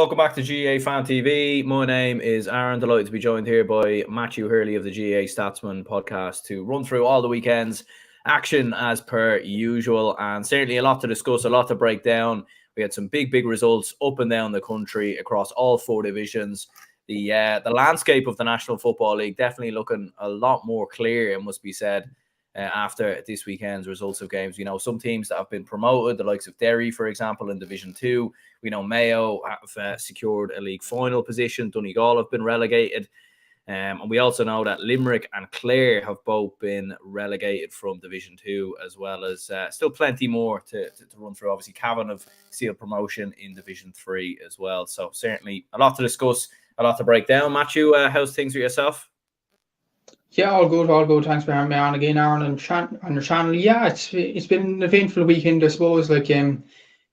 welcome back to GA Fan TV. My name is Aaron. Delighted to be joined here by Matthew Hurley of the GA Statsman podcast to run through all the weekend's action as per usual, and certainly a lot to discuss, a lot to break down. We had some big results up and down the country across all four divisions. The landscape of the National Football League definitely looking a lot more clear, it must be said, after this weekend's results of games. You know, some teams that have been promoted, the likes of Derry, for example, in Division 2. We know Mayo have secured a league final position. Donegal have been relegated. And we also know that Limerick and Clare have both been relegated from Division 2, as well as still plenty more to run through. Obviously, Cavan have sealed promotion in Division 3 as well. So certainly a lot to discuss, a lot to break down. Matthew, how's things with yourself? Yeah, all good. Thanks for having me on again, Aaron, on your channel. Yeah, it's been an eventful weekend, I suppose. Like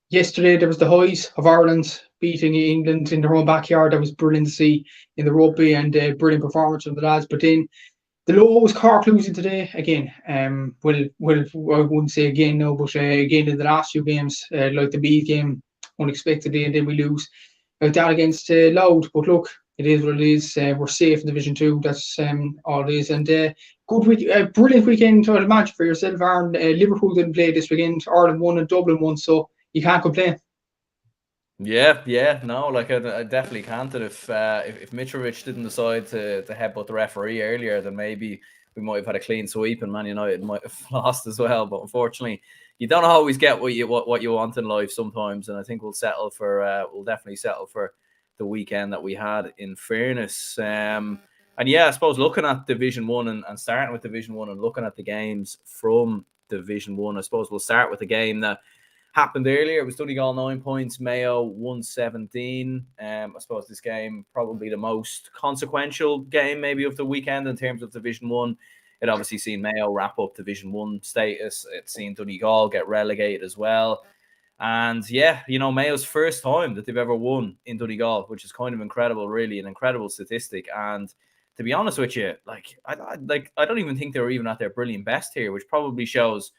yesterday, there was the highs of Ireland beating England in their own backyard. That was brilliant to see in the rugby, and brilliant performance from the lads. But then the low was Cork losing today again. Well, I wouldn't say again, no, but again in the last few games, like the Meath game, unexpectedly, and then we lose like that against Louth. But look, it is what it is. We're safe in Division 2. That's all it is. And good week, brilliant weekend to imagine for yourself, Aaron. Liverpool didn't play this weekend. Ireland won and Dublin won, so you can't complain. Yeah, no, like I definitely can't. And if Mitrovic didn't decide to headbutt the referee earlier, then maybe we might have had a clean sweep and Man United might have lost as well. But unfortunately, you don't always get what you want in life sometimes. And I think we'll definitely settle for the weekend that we had, in fairness. And yeah, I suppose looking at Division 1 and starting with Division 1 and looking at the games from Division 1, I suppose we'll start with the game that happened earlier. It was Donegal 9 points, Mayo 117. I suppose this game probably the most consequential game maybe of the weekend in terms of Division 1. It obviously seen Mayo wrap up Division 1 status. It's seen Donegal get relegated as well. And yeah, you know, Mayo's first time that they've ever won in Donegal, which is kind of incredible, really, an incredible statistic. And to be honest with you, I don't even think they were even at their brilliant best here, which probably shows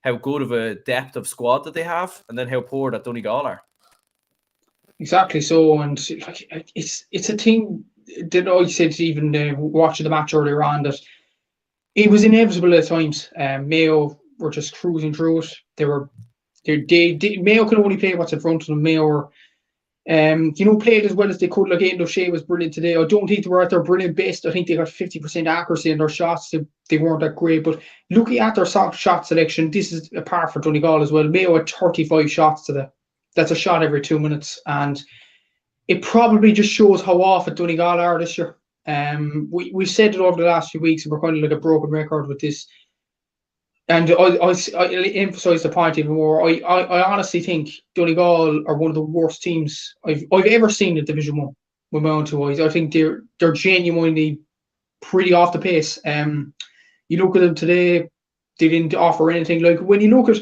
how good of a depth of squad that they have, and then how poor that Donegal are. Exactly so, and like it's a thing that I said even watching the match earlier on, that it was inevitable at times. Mayo were just cruising through it. Mayo could only play what's in front of them. Mayo were, played as well as they could. Like Aidan O'Shea was brilliant today. I don't think they were at their brilliant best. I think they got 50% accuracy in their shots. They weren't that great. But looking at their shot selection, this is a par for Donegal as well. Mayo had 35 shots today. That's a shot every 2 minutes. And it probably just shows how off at Donegal are this year. We've said it over the last few weeks, and we're kind of like a broken record with this. And I emphasise the point even more. I honestly think Donegal are one of the worst teams I've ever seen in Division 1 with my own two eyes. I think they're genuinely pretty off the pace. You look at them today, they didn't offer anything. Like when you look at,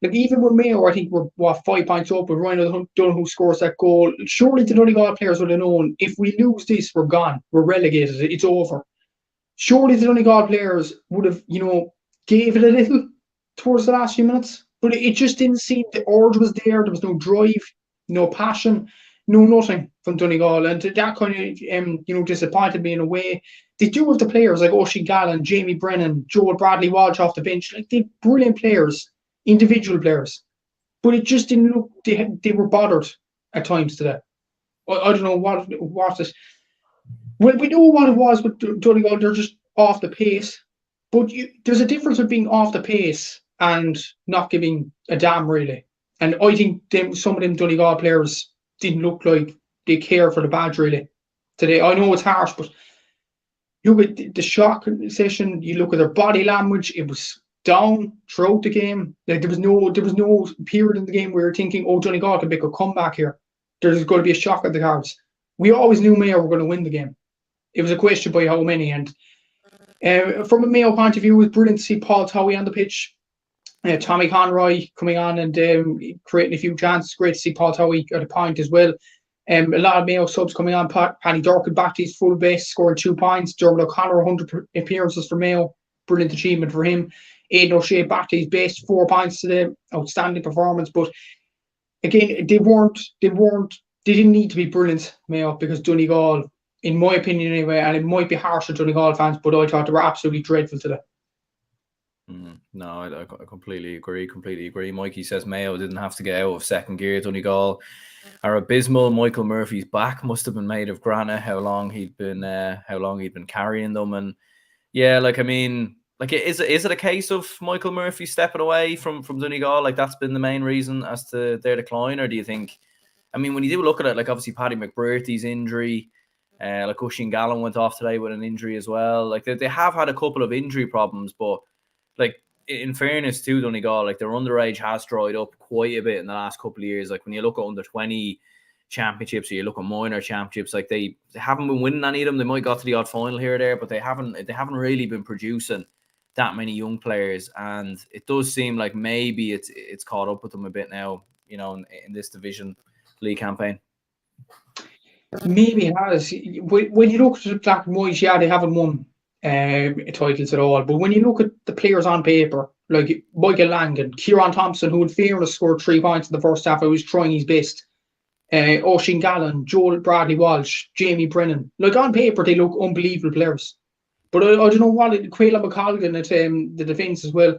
like even with Mayo, I think we're 5 points up, and Ryan O'Donoghue scores that goal. Surely the Donegal players would have known, if we lose this, we're gone. We're relegated. It's over. Surely the Donegal players would have, gave it a little towards the last few minutes, but it just didn't seem the urge was there. There was no drive, no passion, no nothing from Donegal, and that kind of disappointed me in a way. They do have the players like Oisin Gallen, Jamie Brennan, Joel Bradley Walsh off the bench. Like, they're brilliant players, individual players, but it just didn't look. They were bothered at times today. I don't know what it. Well, we know what it was with Donegal. They're just off the pace. But there's a difference with being off the pace and not giving a damn, really. And I think some of them Donegal players didn't look like they care for the badge, really, today. I know it's harsh, but look at the shock session. You look at their body language. It was down throughout the game. Like there was no period in the game where you're thinking, oh, Donegal can make a comeback here. There's going to be a shock at the cards. We always knew Mayo were going to win the game. It was a question by how many. And from a Mayo point of view, it was brilliant to see Paul Towie on the pitch. Tommy Conroy coming on and creating a few chances. Great to see Paul Towie at a point as well. A lot of Mayo subs coming on. Paddy Durkin back to his full base, scoring 2 points. Dermot O'Connor, 100 appearances for Mayo. Brilliant achievement for him. Aidan O'Shea back to his best, 4 points today. Outstanding performance. But again, they weren't they didn't need to be brilliant, Mayo, because Donegal, in my opinion anyway, and it might be harsh to Donegal fans, but I thought they were absolutely dreadful today. No, I completely agree. Mikey says Mayo didn't have to get out of second gear. Donegal are abysmal. Michael Murphy's back must have been made of granite. How long he'd been carrying them, and yeah, like I mean, like is it a case of Michael Murphy stepping away from Donegal? Like that's been the main reason as to their decline, or do you think? I mean, when you do look at it, like obviously Paddy McBrearty's injury, like Oisín Gallen went off today with an injury as well. Like they have had a couple of injury problems, but like in fairness to Donegal, like their underage has dried up quite a bit in the last couple of years. Like when you look at under 20 championships or you look at minor championships, like they haven't been winning any of them. They might got to the odd final here or there, but they haven't really been producing that many young players. And it does seem like maybe it's caught up with them a bit now, you know, in this division league campaign. Maybe it has. When you look at the Black and White, yeah, they haven't won titles at all. But when you look at the players on paper, like Michael Langan, Kieran Thompson, who in fairness scored 3 points in the first half, I was trying his best. Oisín Gallen, Joel Bradley Walsh, Jamie Brennan. Like on paper, they look unbelievable players. But I don't know what Quayla McColgan at the defence as well.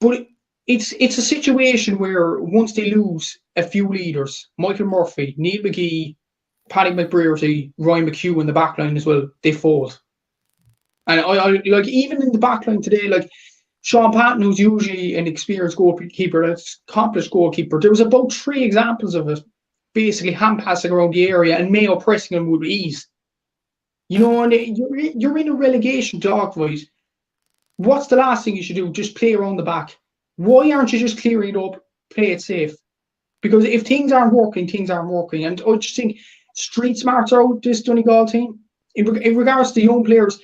But it's a situation where once they lose a few leaders, Michael Murphy, Neil McGee, Paddy McBrearty, Ryan McHugh in the backline as well, they fold. And I like even in the backline today, like Sean Patton, who's usually an experienced goalkeeper, an accomplished goalkeeper, there was about 3 examples of it, basically hand passing around the area and Mayo pressing him with ease. You know, and you're in a relegation dogfight. What's the last thing you should do? Just play around the back. Why aren't you just clearing it up, play it safe? Because if things aren't working, things aren't working. And I just think street smarts are out this Donegal team. In regards to young players,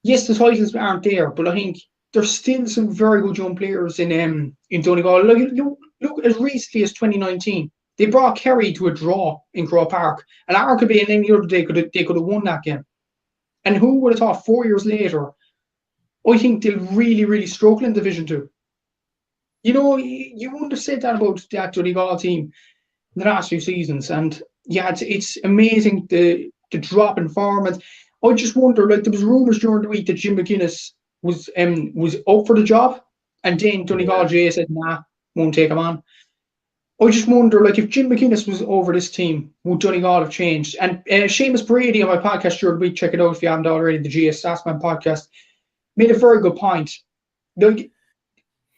yes, the titles aren't there, but I think there's still some very good young players in Donegal. Look as recently as 2019, they brought Kerry to a draw in Croke Park, and arguably in any other day they could have won that game. And who would have thought 4 years later? I think they'll really, really struggle in Division 2. You know, you wouldn't have said that about that Donegal team in the last few seasons, and yeah, it's amazing the drop in form. And I just wonder, like there was rumours during the week that Jim McGuinness was up for the job, and then Donegal GA said, nah, won't take him on. I just wonder, like, if Jim McGuinness was over this team, would Donegal have changed? And Seamus Brady on my podcast during the week, check it out if you haven't already, the GS Statsman podcast, made a very good point. Like,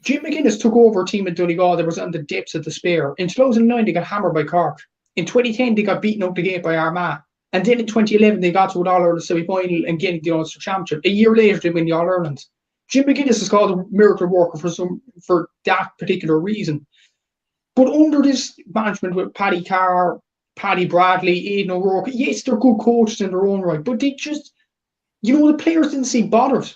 Jim McGuinness took over a team in Donegal that was on the depths of despair. In 2009, they got hammered by Cork. In 2010, they got beaten out the gate by Armagh. And then in 2011, they got to an All-Ireland semi-final and getting the Ulster Championship. A year later, they win the All-Ireland. Jim McGuinness is called a miracle worker for that particular reason. But under this management with Paddy Carr, Paddy Bradley, Aidan O'Rourke, yes, they're good coaches in their own right, but they just, you know, the players didn't seem bothered.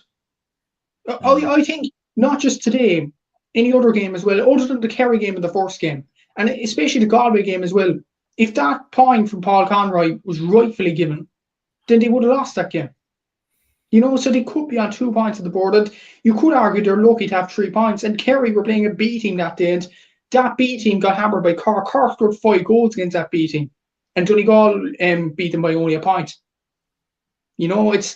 I think not just today, any other game as well, other than the Kerry game in the first game, and especially the Galway game as well. If that point from Paul Conroy was rightfully given, then they would have lost that game. You know, so they could be on 2 points on the board, and you could argue they're lucky to have 3 points. And Kerry were playing a B team that day, and that B team got hammered by Cork. Cork scored 5 goals against that B team, and Donegal beat them by only a point. You know, it's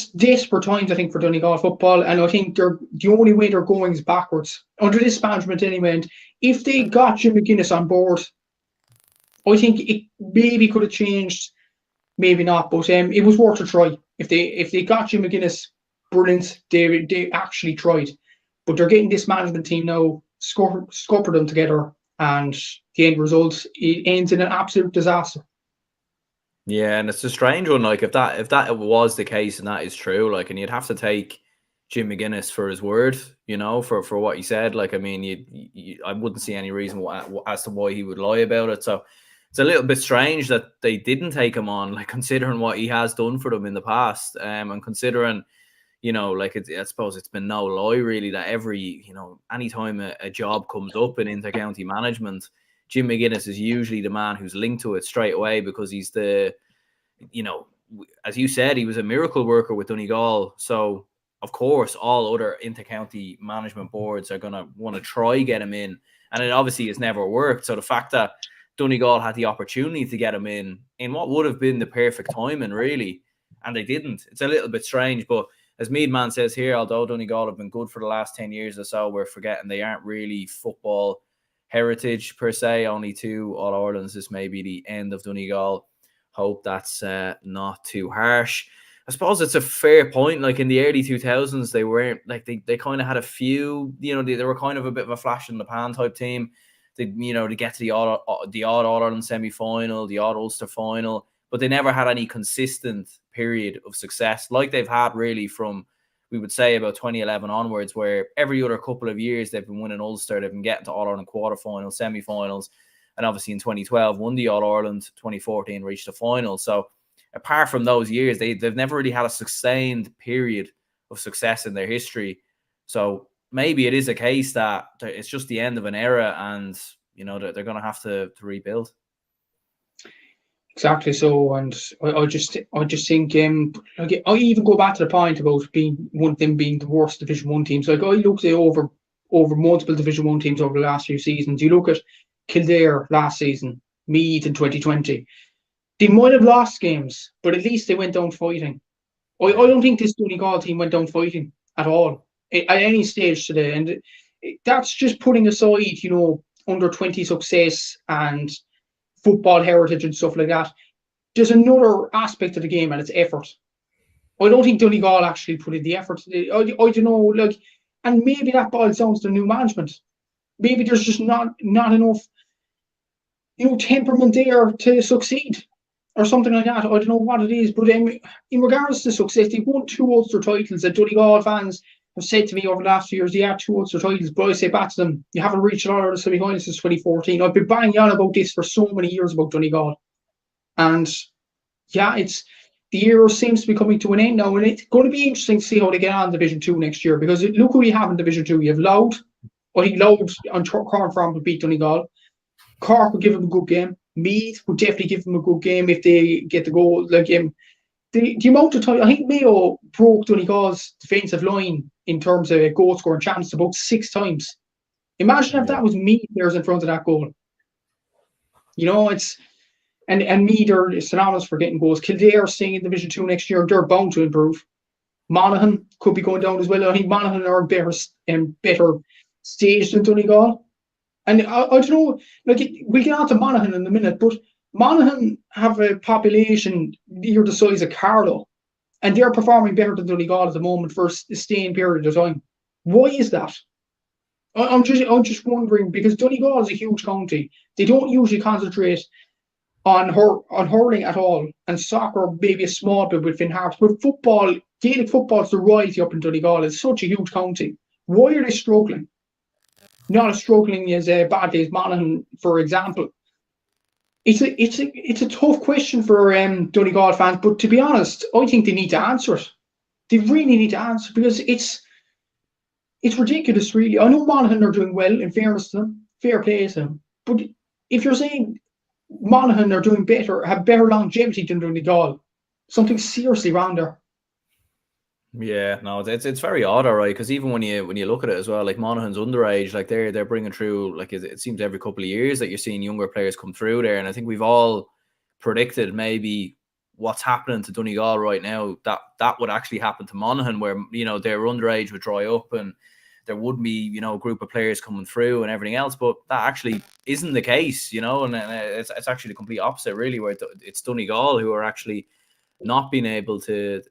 desperate times, I think, for Donegal football, and I think the only way they're going is backwards under this management anyway. And if they got Jim McGuinness on board, I think it maybe could have changed, maybe not, but it was worth a try. If they got Jim McGuinness, brilliant. They actually tried, but they're getting this management team now, scupper them together, and the end result, it ends in an absolute disaster. Yeah, and it's a strange one. Like if that was the case and that is true, like, and you'd have to take Jim McGuinness for his word, you know, for what he said. Like, I mean, I wouldn't see any reason as to why he would lie about it. So it's a little bit strange that they didn't take him on, like considering what he has done for them in the past, and considering, you know, like I suppose it's been no lie really that anytime a job comes up in inter-county management, Jim McGuinness is usually the man who's linked to it straight away because he's the, you know, as you said, he was a miracle worker with Donegal. So, of course, all other inter-county management boards are going to want to try get him in. And it obviously has never worked. So the fact that Donegal had the opportunity to get him in what would have been the perfect timing, really, and they didn't. It's a little bit strange, but as Meadman says here, although Donegal have been good for the last 10 years or so, we're forgetting they aren't really football heritage per se. Only 2 All-Irelands. This may be the end of Donegal. Hope that's not too harsh. I suppose it's a fair point. Like in the early 2000s, they weren't like they kind of had a few, they were kind of a bit of a flash in the pan type team. They get to the odd All-Ireland semi-final, the odd Ulster final, but they never had any consistent period of success like they've had really from, we would say, about 2011 onwards, where every other couple of years they've been winning Ulster, they've been getting to All-Ireland quarterfinals, semi-finals, and obviously in 2012 won the All-Ireland, 2014 reached the final. So apart from those years, they've never really had a sustained period of success in their history. So maybe it is a case that it's just the end of an era, and they're going to have to rebuild. Exactly so, and I just think I even go back to the point about being one of them being the worst Division 1 teams. Like I looked at over multiple Division 1 teams over the last few seasons. You look at Kildare last season, Meath in 2020. They might have lost games, but at least they went down fighting. I don't think this Donegal team went down fighting at all at any stage today, and that's just putting aside under 20 success and football heritage and stuff like that. There's another aspect of the game, and it's effort. I don't think Donegal actually put in the effort. I don't know, and maybe that boils down to the new management. Maybe there's just not enough, temperament there to succeed, or something like that. I don't know what it is, but in regards to success, they won 2 Ulster titles. That Donegal fans have said to me over the last few years, they had 2 Ulster titles, but I say back to them, you haven't reached all of the semi-finals since 2014. I've been banging on about this for so many years about Donegal. And yeah, the era seems to be coming to an end now, and it's going to be interesting to see how they get on Division 2 next year, because look who you have in Division 2. You have Louth. I think Louth on Corn Farm would beat Donegal. Cork would give them a good game. Meath would definitely give them a good game if they get the goal. The amount of time, I think Mayo broke Donegal's defensive line in terms of goal scoring chances about 6 times. Imagine if that was Meath players in front of that goal. It's and Meath are synonymous for getting goals. Kildare staying in Division 2 next year, they're bound to improve. Monaghan could be going down as well. I think Monaghan are better staged than Donegal. And I don't know, we'll get on to Monaghan in a minute, but Monaghan have a population near the size of Carlow, and they're performing better than Donegal at the moment for a sustained period of time. Why is that? I'm just wondering, because Donegal is a huge county. They don't usually concentrate on hurling at all, and soccer maybe a small bit with Finn Hart. But football, Gaelic football is the royalty up in Donegal. It's such a huge county. Why are they struggling? Not as struggling as badly as Monaghan, for example. It's a tough question for Donegal fans, but to be honest, I think they need to answer it. They really need to answer, because it's ridiculous, really. I know Monaghan are doing well, in fairness to them, fair play to them. But if you're saying Monaghan are doing better, have better longevity than Donegal, something's seriously wrong there. Yeah, no, it's very odd, all right, because even when you look at it as well, like Monaghan's underage, like they're bringing through, like it seems every couple of years that you're seeing younger players come through there, and I think we've all predicted maybe what's happening to Donegal right now, that would actually happen to Monaghan, where their underage would dry up and there would be a group of players coming through and everything else, but that actually isn't the case, and it's actually the complete opposite, really, where it's Donegal who are actually not being able to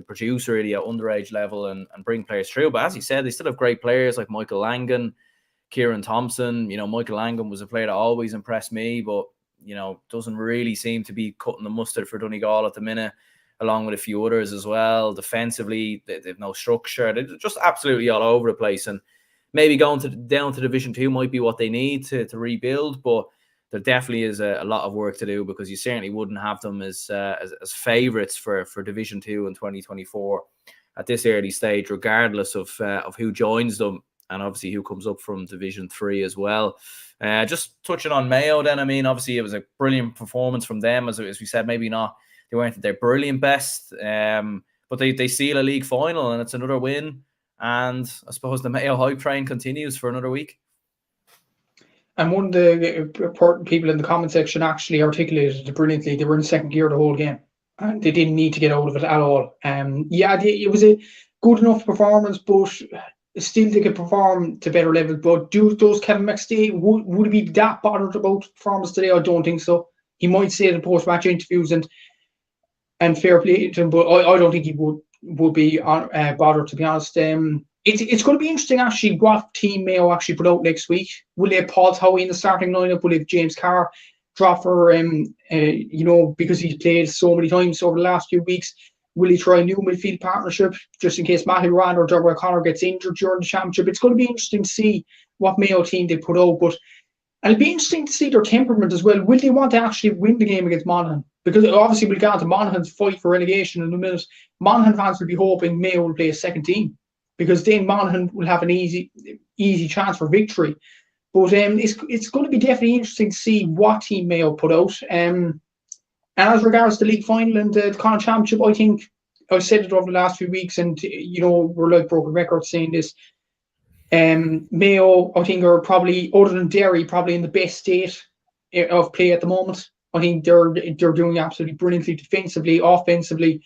produce really at underage level and bring players through. But as you said, they still have great players like Michael Langan, Kieran Thompson. Michael Langan was a player that always impressed me, but doesn't really seem to be cutting the mustard for Donegal at the minute, along with a few others as well. Defensively, they've no structure. They're just absolutely all over the place. And maybe going down to Division 2 might be what they need to rebuild, but there definitely is a lot of work to do, because you certainly wouldn't have them as favourites for Division 2 in 2024 at this early stage, regardless of who joins them and obviously who comes up from Division 3 as well. Just touching on Mayo then, I mean, obviously it was a brilliant performance from them. As we said, maybe not, they weren't at their brilliant best, but they seal a league final, and it's another win. And I suppose the Mayo hype train continues for another week. And one of the important people in the comment section actually articulated it brilliantly. They were in second gear the whole game, and they didn't need to get out of it at all. It was a good enough performance, but still they could perform to better levels. But does Kevin McStay, would he be that bothered about performance today? I don't think so. He might say it in post-match interviews and fair play to him, but I don't think he would be bothered, to be honest. It's going to be interesting actually what team Mayo actually put out next week. Will they have Paul Towie in the starting lineup? Will they have James Carr drop for because he's played so many times over the last few weeks? Will he try a new midfield partnership just in case Matthew Rand or Derry O'Connor gets injured during the championship? It's going to be interesting to see what Mayo team they put out, but it'll be interesting to see their temperament as well. Will they want to actually win the game against Monaghan? Because obviously we'll get on to Monaghan's fight for relegation in a minute. Monaghan fans will be hoping Mayo will play a second team, because then Monaghan will have an easy chance for victory. But it's going to be definitely interesting to see what team Mayo put out. And as regards to the league final and the Connacht Championship, I think I've said it over the last few weeks, and we're like broken records saying this. Mayo, I think, are probably, other than Derry, probably in the best state of play at the moment. I think they're doing absolutely brilliantly defensively, offensively.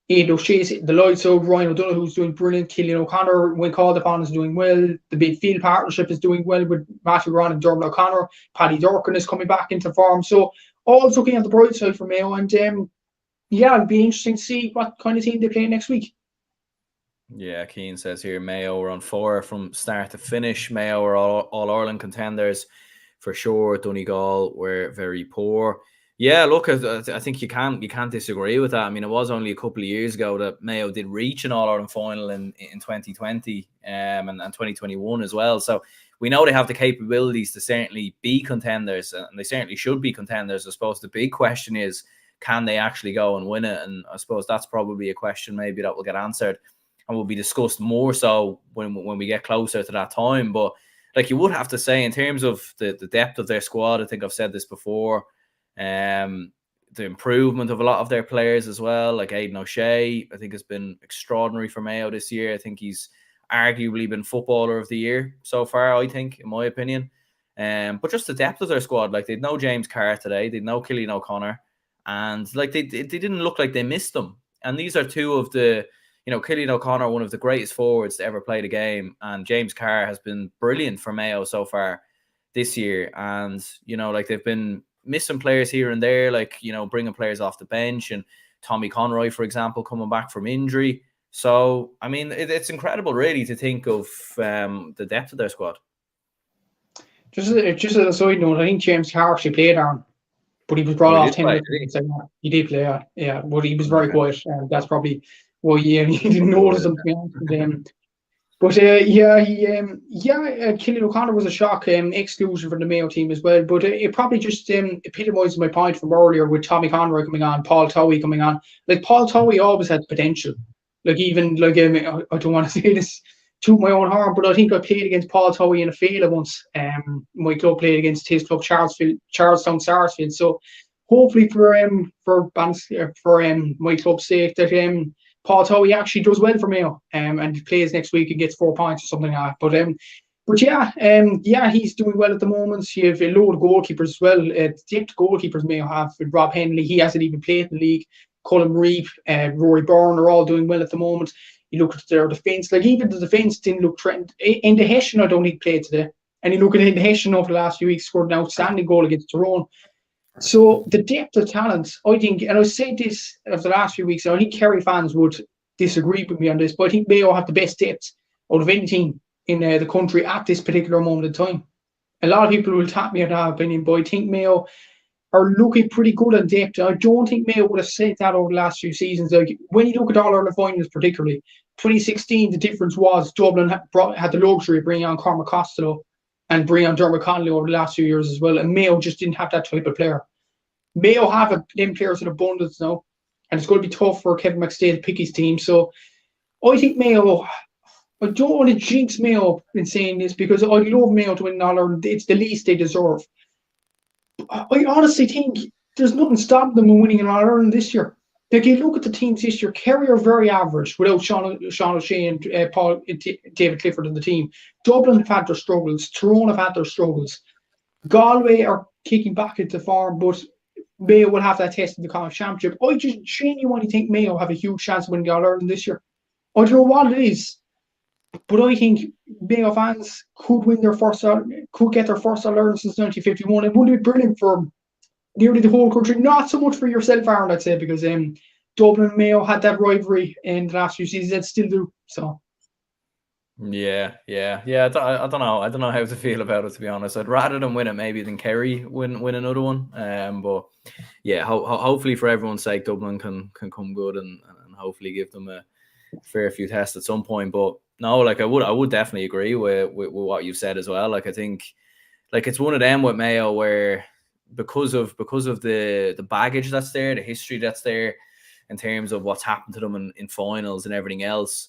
Aidan O'Shea's hitting the lights out. Ryan O'Donoghue, who's doing brilliant. Killian O'Connor, when called upon, is doing well. The midfield partnership is doing well with Matthew Ron and Dermot O'Connor. Paddy Durkin is coming back into form. So all's looking at the bright side for Mayo. And it'll be interesting to see what kind of team they play next week. Yeah, Keane says here, Mayo were on 4 from start to finish. Mayo were all Ireland contenders for sure. Donegal were very poor. Yeah, look, I think you can't disagree with that. I mean, it was only a couple of years ago that Mayo did reach an All-Ireland final in 2020 and 2021 as well. So we know they have the capabilities to certainly be contenders, and they certainly should be contenders. I suppose the big question is, can they actually go and win it? And I suppose that's probably a question maybe that will get answered and will be discussed more so when we get closer to that time. But like, you would have to say, in terms of the depth of their squad, I think I've said this before, the improvement of a lot of their players as well, like Aidan O'Shea, I think has been extraordinary for Mayo this year. I think he's arguably been footballer of the year so far, I think, in my opinion. But just the depth of their squad, like they'd no James Carr today, they'd no Killian O'Connor, and like they didn't look like they missed them. And these are two of the, Killian O'Connor, one of the greatest forwards to ever play the game, and James Carr has been brilliant for Mayo so far this year. And like, they've been missing players here and there, like bringing players off the bench, and Tommy Conroy, for example, coming back from injury. So I mean, it's incredible, really, to think of the depth of their squad. Just as a side note, I think James Carr actually played on, but he was brought off 10 minutes. He did play, yeah, but he was very quiet, and that's probably why he didn't notice him. But Killian O'Connor was a shock exclusion for the Mayo team as well. But it probably just epitomises my point from earlier with Tommy Conroy coming on, Paul Towie coming on. Like, Paul Towie always had potential. Like, even like I don't want to say this to my own harm, but I think I played against Paul Towie in a Féile once. My club played against his club, Charlestown Sarsfield. So hopefully for my club's sake that Paul Towie actually does well for Mayo and plays next week and gets 4 points or something like that. But he's doing well at the moment. You have a load of goalkeepers as well. Depth goalkeepers Mayo have with Rob Henley. He hasn't even played in the league. Colin Reeve, Rory Byrne are all doing well at the moment. You look at their defence, like even the defence didn't look threatened. In the Hessian, I don't think played today. And you look at the Hessian over the last few weeks, scored an outstanding goal against Tyrone. So the depth of talent, I think, and I said this over the last few weeks, and I think Kerry fans would disagree with me on this, but I think Mayo have the best depth out of any team in the country at this particular moment in time. A lot of people will tap me on that opinion, but I think Mayo are looking pretty good on depth. I don't think Mayo would have said that over the last few seasons. Like, when you look at All-Ireland finals particularly, 2016, the difference was Dublin had the luxury of bringing on Cormac Costello and bring on Dermot Connolly over the last few years as well. And Mayo just didn't have that type of player. Mayo have them players in abundance now, and it's going to be tough for Kevin McStay to pick his team. So I think Mayo, I don't want to jinx Mayo in saying this, because I love Mayo to win All-Ireland. It's the least they deserve. I honestly think there's nothing stopping them from winning an All-Ireland this year. Like, you look at the teams this year, Kerry are very average without Sean O'Shea and David Clifford in the team. Dublin have had their struggles. Tyrone have had their struggles. Galway are kicking back into form, but Mayo will have that test in the Connacht Championship. I just genuinely think Mayo have a huge chance of winning the All-Ireland this year. I don't know what it is, but I think Mayo fans could win could get their first All-Ireland since 1951. It would be brilliant for nearly the whole country, not so much for yourself, Aaron, I'd say, because Dublin and Mayo had that rivalry in the last few seasons and still do. So Yeah. I don't know. I don't know how to feel about it, to be honest. I'd rather them win it maybe than Kerry win another one. But yeah, hopefully for everyone's sake, Dublin can come good and hopefully give them a fair few tests at some point. But no, like I would definitely agree with what you've said as well. Like I think like it's one of them with Mayo where because of the baggage that's there, the history that's there in terms of what's happened to them in finals and everything else,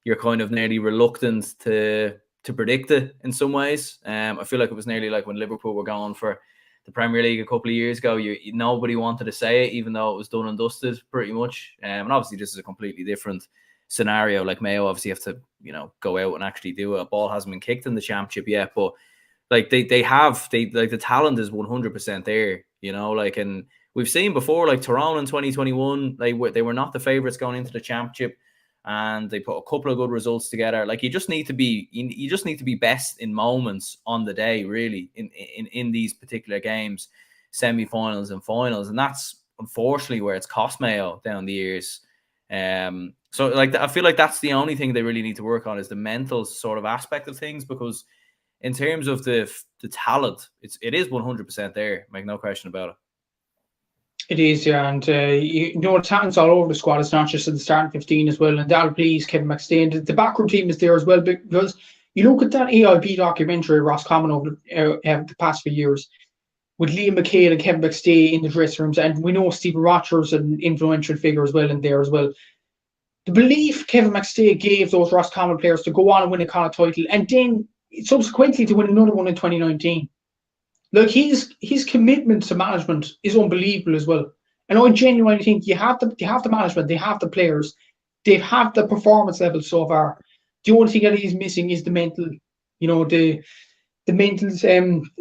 you're kind of nearly reluctant to predict it in some ways. I feel like it was nearly like when Liverpool were going for the Premier League a couple of years ago. Nobody wanted to say it, even though it was done and dusted pretty much. And obviously, this is a completely different scenario. Like Mayo obviously have to, go out and actually do it. A ball hasn't been kicked in the championship yet, but like they have the talent is 100% there. And we've seen before, like Tyrone in 2021, they were not the favourites going into the championship, and they put a couple of good results together. Like you just need to be best in moments on the day, really, in these particular games, semi-finals and finals, and that's unfortunately where it's cost Mayo down the years. So like I feel like that's the only thing they really need to work on is the mental sort of aspect of things, because in terms of the talent, it is 100% there, make no question about it. it is, yeah, and the talent's all over the squad. It's not just in the starting 15 as well, and that'll please Kevin McStay. The backroom team is there as well, because you look at that AIB documentary Roscommon over the past few years with Liam McHale and Kevin McStay in the dressing rooms, and we know Stephen Rogers an influential figure as well in there as well. The belief Kevin McStay gave those Roscommon players to go on and win a Connacht title, and then subsequently to win another one in 2019. Like his commitment to management is unbelievable as well. And I genuinely think you have the management, they have the players, they have the performance level so far. The only thing that he's missing is the mental, the mental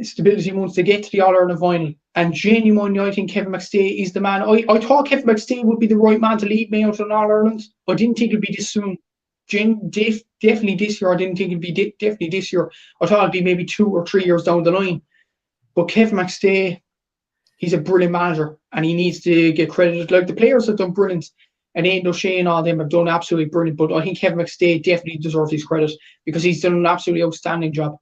stability once they get to the All-Ireland final. And genuinely, I think Kevin McStay is the man. I thought Kevin McStay would be the right man to lead Mayo to an All-Ireland. I didn't think it'd be this soon. Definitely this year. I didn't think it'd be definitely this year. I thought it'd be maybe 2 or 3 years down the line. But Kevin McStay, he's a brilliant manager, and he needs to get credited. Like the players have done brilliant, and Aidan O'Shea and all them have done absolutely brilliant. But I think Kevin McStay definitely deserves his credit because he's done an absolutely outstanding job.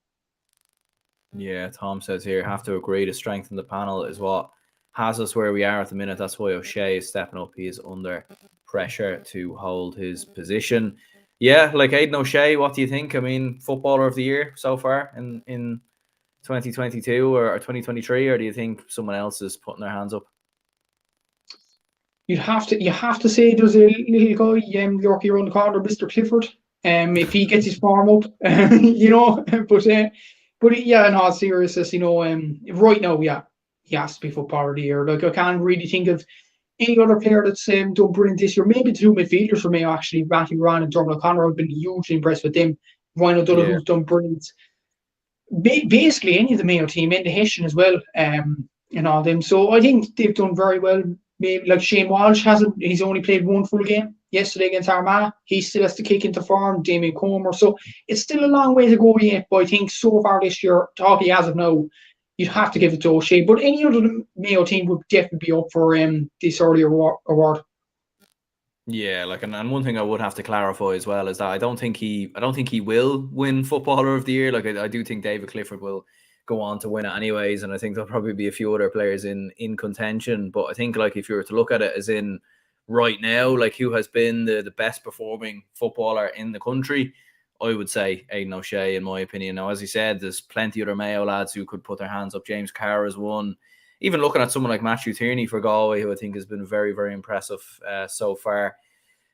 Yeah, Tom says here, have to agree, to strengthen the panel is what has us where we are at the minute. That's why O'Shea is stepping up. He is under pressure to hold his position. Yeah, like Aidan O'Shea, what do you think? I mean, footballer of the year so far in 2022 or 2023, or do you think someone else is putting their hands up? You have to say there's a little guy, lurking around the corner, Mr. Clifford. If he gets his form up, But yeah, in all seriousness, right now, yeah, he has to be footballer of the year. Like I can't really think of any other player that's done brilliant this year. Maybe the 2 midfielders for me, actually, Matthew Ryan and Dermot O'Connor. I've been hugely impressed with them. Ryan O'Donoghue's done brilliant. Basically, any of the Mayo team, in the Hessian as well, and all them. So I think they've done very well. Maybe like Shane Walsh he's only played 1 full game yesterday against Armagh. He still has to kick into form. Damien Comer. So it's still a long way to go yet. But I think so far this year, talking as of now, you'd have to give it to O'Shea. But any other Mayo team would definitely be up for this early award. Yeah, like and one thing I would have to clarify as well is that I don't think he will win Footballer of the Year. Like I do think David Clifford will go on to win it anyways, and I think there'll probably be a few other players in contention. But I think like if you were to look at it as in right now, like who has been the best performing footballer in the country, I would say Aidan O'Shea, in my opinion. Now, as you said, there's plenty other Mayo lads who could put their hands up. James Carr is one. Even looking at someone like Matthew Tierney for Galway, who I think has been very, very impressive so far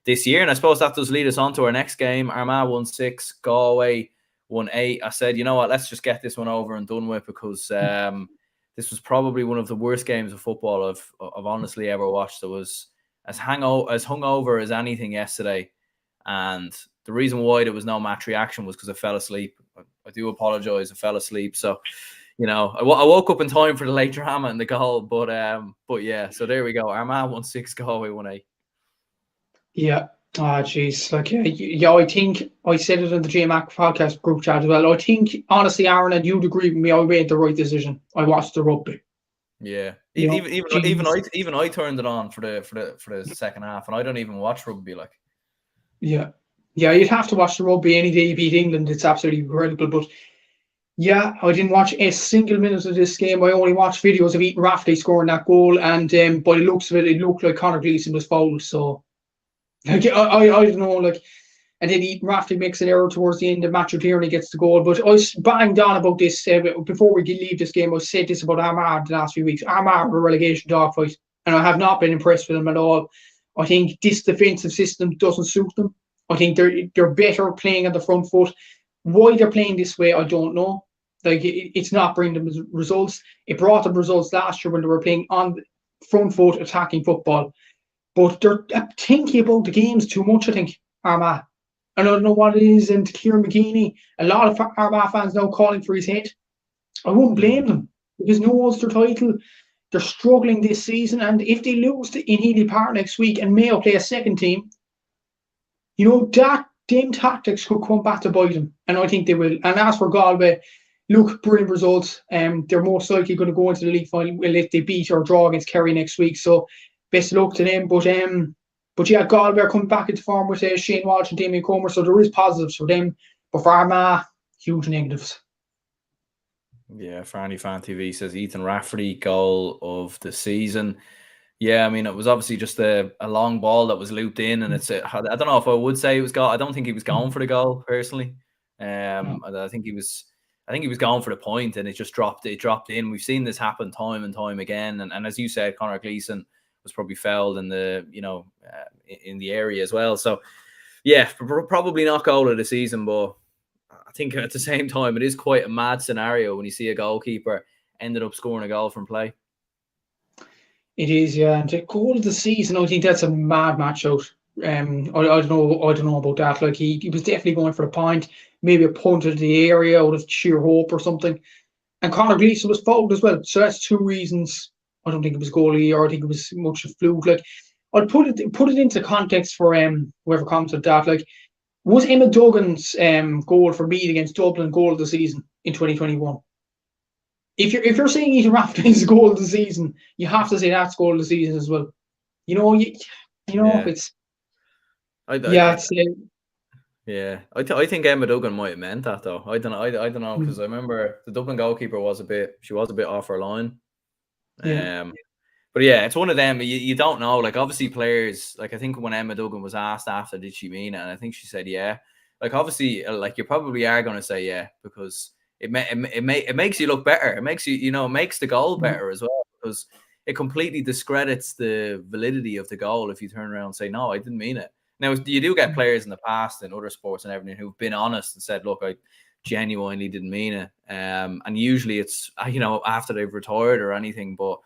this year. And I suppose that does lead us on to our next game. Armagh won 6, Galway won 8. I said, you know what, let's just get this one over and done with, because this was probably one of the worst games of football I've honestly ever watched. It was as hungover as anything yesterday. And the reason why there was no match reaction was because I fell asleep. I do apologise, I fell asleep. So I woke up in time for the late drama and the goal, but yeah. So there we go. Armagh 1-6, Galway 1-8. Yeah. Ah, jeez. Like, yeah, I think I said it in the JMac podcast group chat as well. I think, honestly, Aaron, and you'd agree with me, I made the right decision. I watched the rugby. Yeah, You know, even I turned it on for the second half, and I don't even watch rugby. Like, yeah, you'd have to watch the rugby any day you beat England. It's absolutely incredible. But yeah, I didn't watch a single minute of this game. I only watched videos of Ethan Rafferty scoring that goal, and by the looks of it, it looked like Conor Gleeson was fouled. So, like, I don't know, like. And then Ethan Rafferty makes an error towards the end of Matthew Tierney gets the goal. But I was banged on about this before we leave this game. I said this about Armagh the last few weeks. Armagh are a relegation dogfight, and I have not been impressed with them at all. I think this defensive system doesn't suit them. I think they're better playing on the front foot. Why they're playing this way, I don't know. Like, it's not bringing them results. It brought them results last year when they were playing on front foot attacking football. But they're thinking about the games too much, I think, Armagh. And I don't know what it is. And Kieran McGeeney, a lot of Armagh fans now calling for his head. I won't blame them because no Ulster title. They're struggling this season. And if they lose in Healy Park next week and Mayo play a second team, that them tactics could come back to bite them. And I think they will. And as for Galway, look, brilliant results. They're most likely going to go into the league final if they beat or draw against Kerry next week. So best of luck to them. But yeah, Galway are coming back into form with Shane Walsh and Damien Comer, so there is positives for them. But for Armagh, huge negatives. Yeah, Franny Fan TV says Ethan Rafferty goal of the season. Yeah, I mean, it was obviously just a long ball that was looped in, and I don't know if I would say it was goal. I don't think he was going for the goal personally. I think he was going for the point, and it just dropped in. We've seen this happen time and time again, and as you said, Conor Gleeson was probably fouled in the in the area as well. So yeah, probably not goal of the season, but I think at the same time it is quite a mad scenario when you see a goalkeeper ended up scoring a goal from play. It is, yeah. And the goal of the season, I think that's a mad match out. I don't know about that. Like, he was definitely going for the point, maybe a punt into the area out of sheer hope or something. And Conor Gleeson was fouled as well. So that's two reasons. I don't think it was goalie, or I think it was much a fluke. Like, I'd put it into context for whoever commented that. Like, was Emma Duggan's goal for Meath against Dublin goal of the season in 2021? If you're saying Ethan Rafferty's goal of the season, you have to say that's goal of the season as well. It's yeah. I think Emma Duggan might have meant that though. I don't know because I remember the Dublin goalkeeper was a bit off her line. Yeah. But yeah, it's one of them. You don't know. Like, obviously players, like, I think when Emma Duggan was asked after, did she mean it? And I think she said yeah. Like, obviously, like, you probably are going to say yeah because it makes you look better. It makes you, it makes the goal better as well, because it completely discredits the validity of the goal if you turn around and say no, I didn't mean it. Now, you do get players in the past in other sports and everything who've been honest and said, look, I genuinely didn't mean it. And usually it's after they've retired or anything. But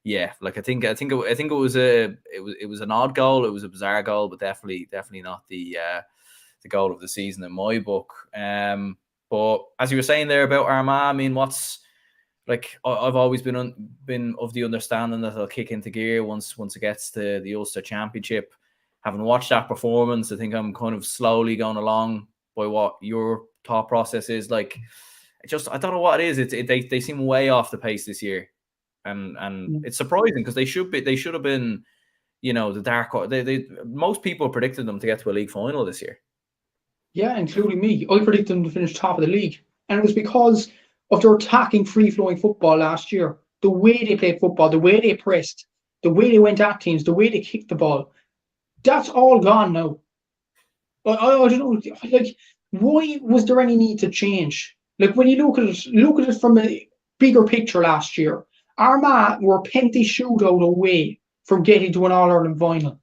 yeah, like, I think it was an odd goal. It was a bizarre goal, but definitely not the goal of the season in my book. But as you were saying there about Armagh, I mean, what's like, I've always been of the understanding that they'll kick into gear once it gets to the Ulster Championship. Having watched that performance, I think I'm kind of slowly going along by what your thought process is. Like, I don't know what it is. They seem way off the pace this year, and it's surprising because they should have been, the dark horse. Most people predicted them to get to a league final this year. Yeah, including me. I predicted them to finish top of the league, and it was because of their attacking, free-flowing football last year. The way they played football, the way they pressed, the way they went at teams, the way they kicked the ball. That's all gone now. I don't know. Like, why was there any need to change? Like, when you look at it from a bigger picture last year, Armagh were a penalty shootout away from getting to an All-Ireland final.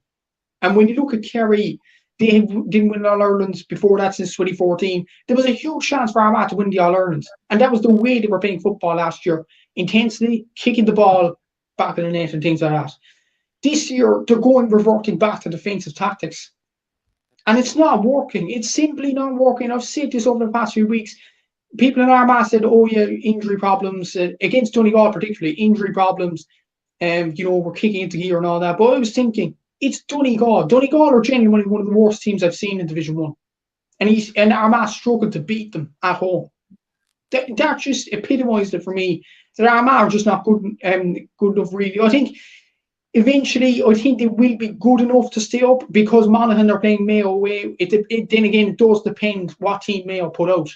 And when you look at Kerry, they didn't win All-Ireland before that since 2014. There was a huge chance for Armagh to win the All-Ireland. And that was the way they were playing football last year. Intensity, kicking the ball back in the net and things like that. This year, they're reverting back to defensive tactics. And it's not working. It's simply not working. I've said this over the past few weeks. people in Armagh said, "Oh yeah, injury problems against Donegal, particularly injury problems." We're kicking into gear and all that. But I was thinking, it's Donegal. Donegal are genuinely one of the worst teams I've seen in Division 1. And Armagh struggled to beat them at home. That just epitomised it for me. That Armagh are just not good enough, really. I think eventually, they will be good enough to stay up because Monaghan are playing Mayo away. Then again, it does depend what team Mayo put out.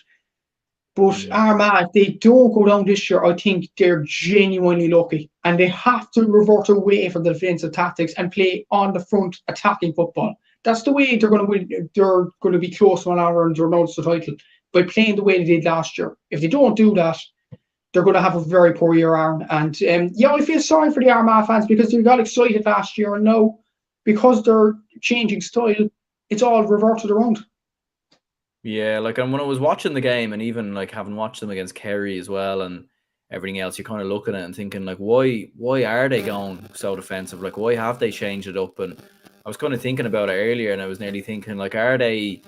But Armagh, if they don't go down this year, I think they're genuinely lucky. And they have to revert away from the defensive tactics and play on the front attacking football. That's the way they're going to win. They're going to be close to an hour and renounce the title by playing the way they did last year. If they don't do that, they're going to have a very poor year, Aaron. And I feel sorry for the Armagh fans because they got excited last year. And now, because they're changing style, it's all reverted around. Yeah, and when I was watching the game, and even having watched them against Kerry as well, and everything else, you're kind of looking at it and thinking why are they going so defensive? Why have they changed it up? And I was kind of thinking about it earlier, and I was nearly thinking are they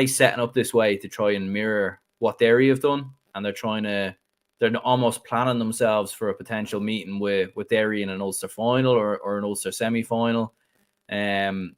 setting up this way to try and mirror what Derry have done, and they're almost planning themselves for a potential meeting with Derry in an Ulster final or an Ulster semi-final. And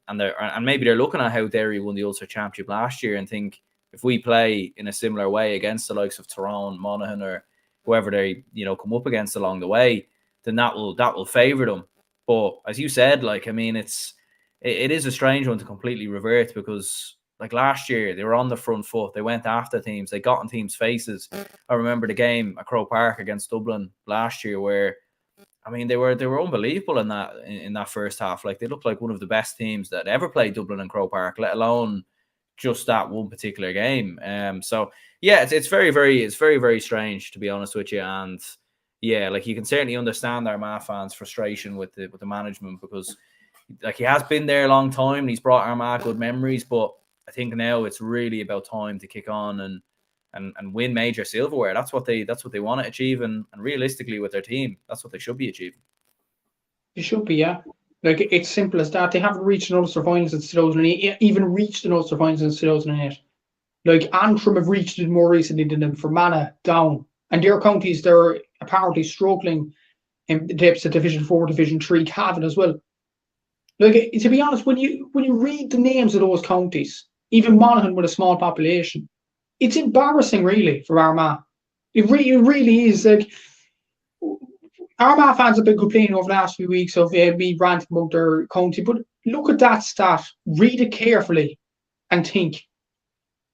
maybe they're looking at how Derry won the Ulster Championship last year and think, if we play in a similar way against the likes of Tyrone, Monaghan, or whoever they come up against along the way, then that will favour them. But as you said, it is a strange one to completely revert, because last year they were on the front foot, they went after teams, they got in teams' faces. I remember the game at Croke Park against Dublin last year where they were unbelievable in that first half. They looked like one of the best teams that ever played Dublin and Croke Park, let alone just that one particular game. So yeah, it's very, very, very strange, to be honest with you. And yeah, you can certainly understand Armagh fans' frustration with the management, because he has been there a long time and he's brought Armagh good memories. But I think now it's really about time to kick on and win major silverware. That's what they want to achieve, and realistically with their team, that's what they should be achieving. They should be, yeah. It's simple as that. They haven't reached an Ulster final since 2008, even reached an Ulster final since 2008. Antrim have reached it more recently than them, Fermanagh down. And their counties, they're apparently struggling in the depths of Division 4, Division 3, Cavan as well. To be honest, when you read the names of those counties, even Monaghan with a small population, it's embarrassing, really, for Armagh. It really is. Armagh fans have been complaining over the last few weeks of me ranting about their county, but look at that stat, read it carefully, and think.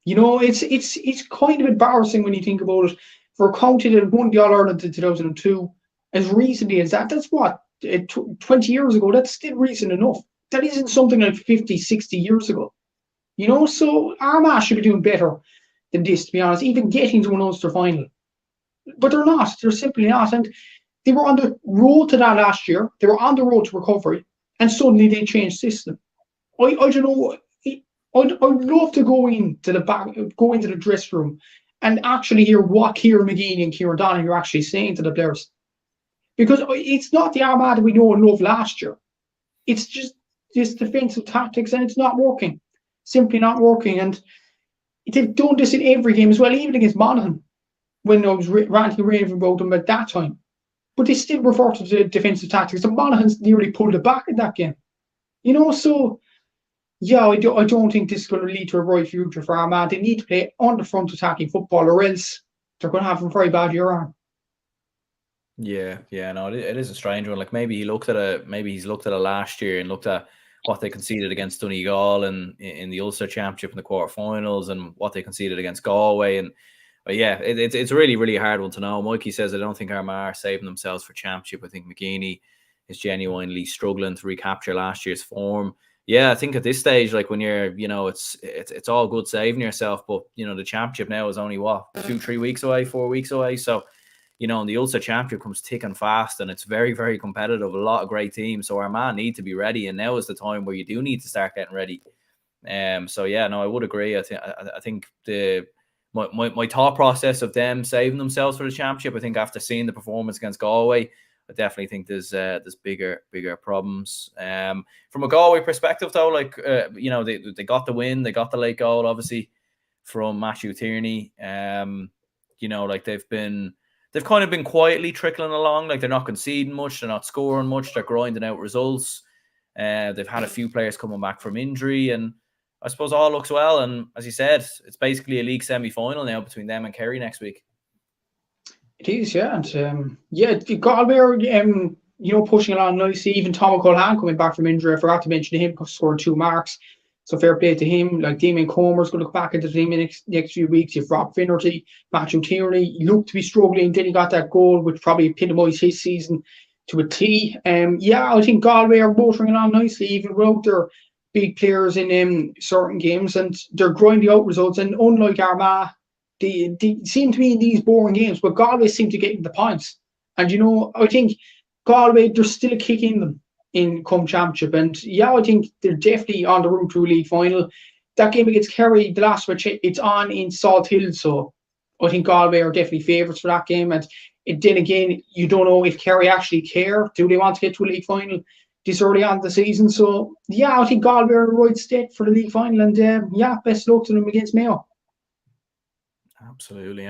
It's kind of embarrassing when you think about it. For a county that won the All-Ireland in 2002, as recently as that, that's what, 20 years ago, that's still recent enough. That isn't something like 50, 60 years ago. So Armagh should be doing better than this, to be honest, even getting to an Ulster final. But they're not. They're simply not. And they were on the road to that last year. They were on the road to recovery, and suddenly they changed system. I don't know. I'd love to go into the dressing room and actually hear what Kieran McGeady and Kieran Donaghy are actually saying to the players. Because it's not the Armagh that we know and love last year. It's just this defensive tactics, and it's not working. Simply not working. And they've done this in every game as well, even against Monaghan, when I was ranting raving about them at that time. But they still reverted to defensive tactics. And Monaghan's nearly pulled it back in that game. So yeah, I don't think this is going to lead to a bright future for Armagh. They need to play on the front attacking football, or else they're going to have a very bad year on. Yeah, no, it is a strange one. Maybe he's looked at it last year and looked at what they conceded against Donegal and in the Ulster Championship in the quarterfinals, and what they conceded against Galway. And yeah, it's a really, really hard one to know. Mikey says, I don't think Armagh are saving themselves for championship. I think McGeady is genuinely struggling to recapture last year's form. Yeah, I think at this stage, when you're, it's all good saving yourself, but the championship now is only 2-3 weeks away, 4 weeks away. So, and the Ulster Championship comes thick and fast, and it's very, very competitive. A lot of great teams. So Armagh need to be ready, and now is the time where you do need to start getting ready. So yeah, no, I would agree. I think my thought process of them saving themselves for the championship, I think after seeing the performance against Galway, I definitely think there's bigger problems. From a Galway perspective, though, they got the win, they got the late goal, obviously, from Matthew Tierney. you know, like they've kind of been quietly trickling along. Like they're not conceding much, they're not scoring much, they're grinding out results. They've had a few players coming back from injury, and I suppose all looks well. And as you said, it's basically a league semi-final now between them and Kerry next week. It is, yeah. And Galway are, you know, pushing along nicely. Even Tom Culhan coming back from injury. I forgot to mention him, scored 2 marks. So fair play to him. Like Damien Comer's going to come back into the team next few weeks. You've Rob Finnerty, Matthew Tierney. He looked to be struggling. Then he got that goal, which probably epitomised his season to a T. I think Galway are motoring along nicely, even without their big players in certain games, and they're grinding out results. And unlike Armagh, they seem to be in these boring games, but Galway seem to get the points. And you know, I think Galway, there's still a kick in them in come championship, and I think they're definitely on the route to a league final. That game against Kerry, the last match, it's on in Salt Hill, so I think Galway are definitely favourites for that game. And then again, you don't know if Kerry actually care. Do they want to get to a league final this early on in the season? So I think Galway are in the right state for the league final, and best luck to them against Mayo. Absolutely.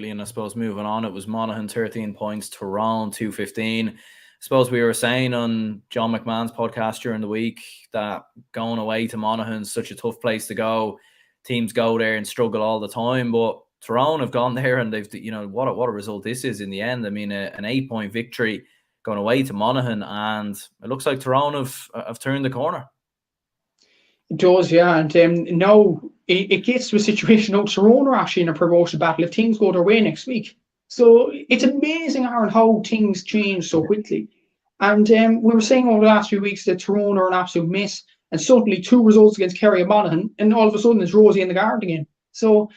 And I suppose moving on, it was Monaghan 13 points, Tyrone 215. I suppose we were saying on John McMahon's podcast during the week that going away to Monaghan is such a tough place to go. Teams go there and struggle all the time, but Tyrone have gone there and they've, you know, what a result this is in the end. I mean, an 8-point victory going away to Monaghan, and it looks like Tyrone have turned the corner. It does, yeah. And now it gets to a situation now Tyrone are actually in a promotion battle if things go their way next week. So it's amazing, Aaron, how things change so quickly. And we were saying over the last few weeks that Tyrone are an absolute mess, and suddenly 2 results against Kerry and Monaghan, and all of a sudden it's Rosie in the garden again. So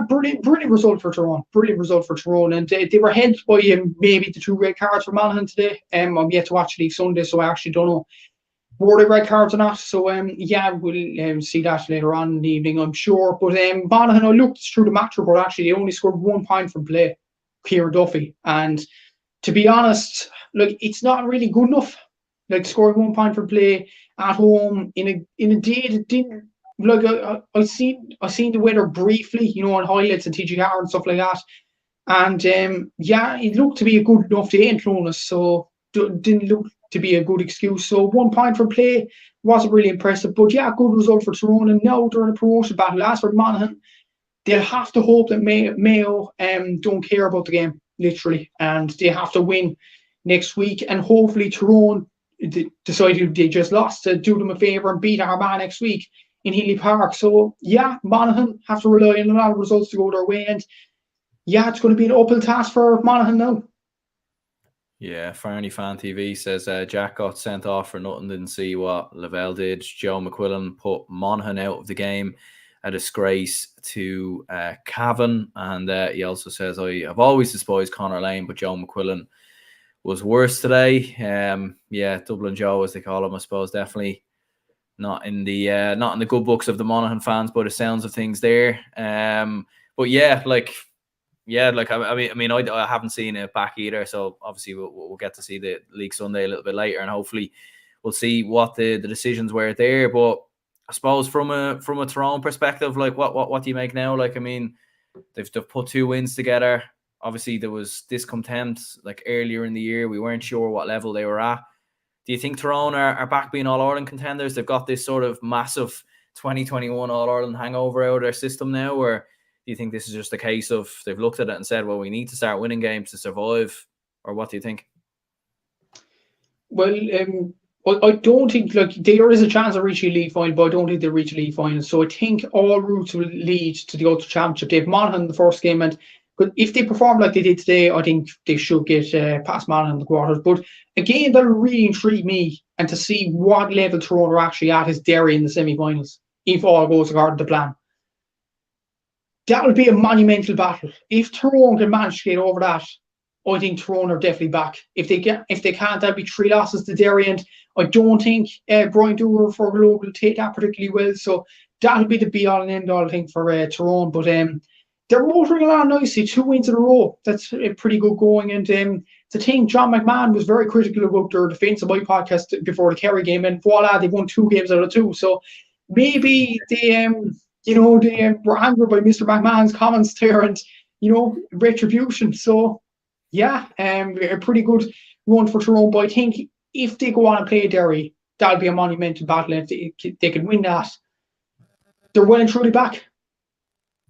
brilliant result for Tyrone. And they were helped by maybe the 2 red cards for Monaghan today. I'm yet to watch League Sunday, so I actually don't know were they red cards or not. So we'll see that later on in the evening, I'm sure. But Monaghan, I looked through the match report. Actually, they only scored 1 point from play. Kieran Duffy, and to be honest, like it's not really good enough. Like scoring 1 point from play at home in a day that didn't. Like I seen the weather briefly, you know, on highlights and TGR and stuff like that, and it looked to be a good enough day in Clonus, so didn't look to be a good excuse. So 1 point from play wasn't really impressive, but good result for Tyrone, and now they're in a promotion battle. As for Monaghan, they'll have to hope that Mayo don't care about the game, literally, and they have to win next week, and hopefully Tyrone decide who they just lost to do them a favour and beat Armagh next week in Healy Park. So Monaghan have to rely on a lot of results to go their way, and it's going to be an uphill task for Monaghan now. Yeah, Farney Fan TV says Jack got sent off for nothing, didn't see what Lavelle did. Joe McQuillan put Monaghan out of the game, a disgrace to Cavan. And he also says, I have always despised Conor Lane, but Joe McQuillan was worse today. Dublin Joe, as they call him, I suppose, definitely not in the good books of the Monaghan fans, by the sounds of things there. I haven't seen it back either, so obviously we'll get to see the League Sunday a little bit later, and hopefully we'll see what the decisions were there. But I suppose from a Tyrone perspective, like what do you make now? Like, I mean, they've put 2 wins together. Obviously, there was discontent like earlier in the year. We weren't sure what level they were at. Do you think Tyrone are back being All-Ireland contenders? They've got this sort of massive 2021 All-Ireland hangover out of their system now, or do you think this is just a case of they've looked at it and said, well, we need to start winning games to survive? Or what do you think? Well, I don't think, there is a chance of reaching a league final, but I don't think they'll reach a league final. So I think all routes will lead to the Ulster Championship. They have Monaghan in the first game, but if they perform like they did today, I think they should get past Monaghan in the quarters. But again, that'll really intrigue me, and to see what level Tyrone are actually at is Derry in the semi-finals, if all goes according to plan. That will be a monumental battle. If Tyrone can manage to get over that, I think Tyrone are definitely back. If they can't, that'll be 3 losses to Derry, and I don't think Brian Dewar for Globe will take that particularly well. So that'll be the be-all and end-all, I think, for Tyrone. But they're motoring along nicely, 2 wins in a row. That's pretty good going. And the thing, John McMahon was very critical about their defence on my podcast before the Kerry game, and voila, they won 2 games out of 2. So maybe they were angered by Mr. McMahon's comments there, and retribution. So, yeah, a pretty good run for Tyrone. But I think if they go on and play Derry, that'll be a monumental battle. If they could win that, they're well and truly back.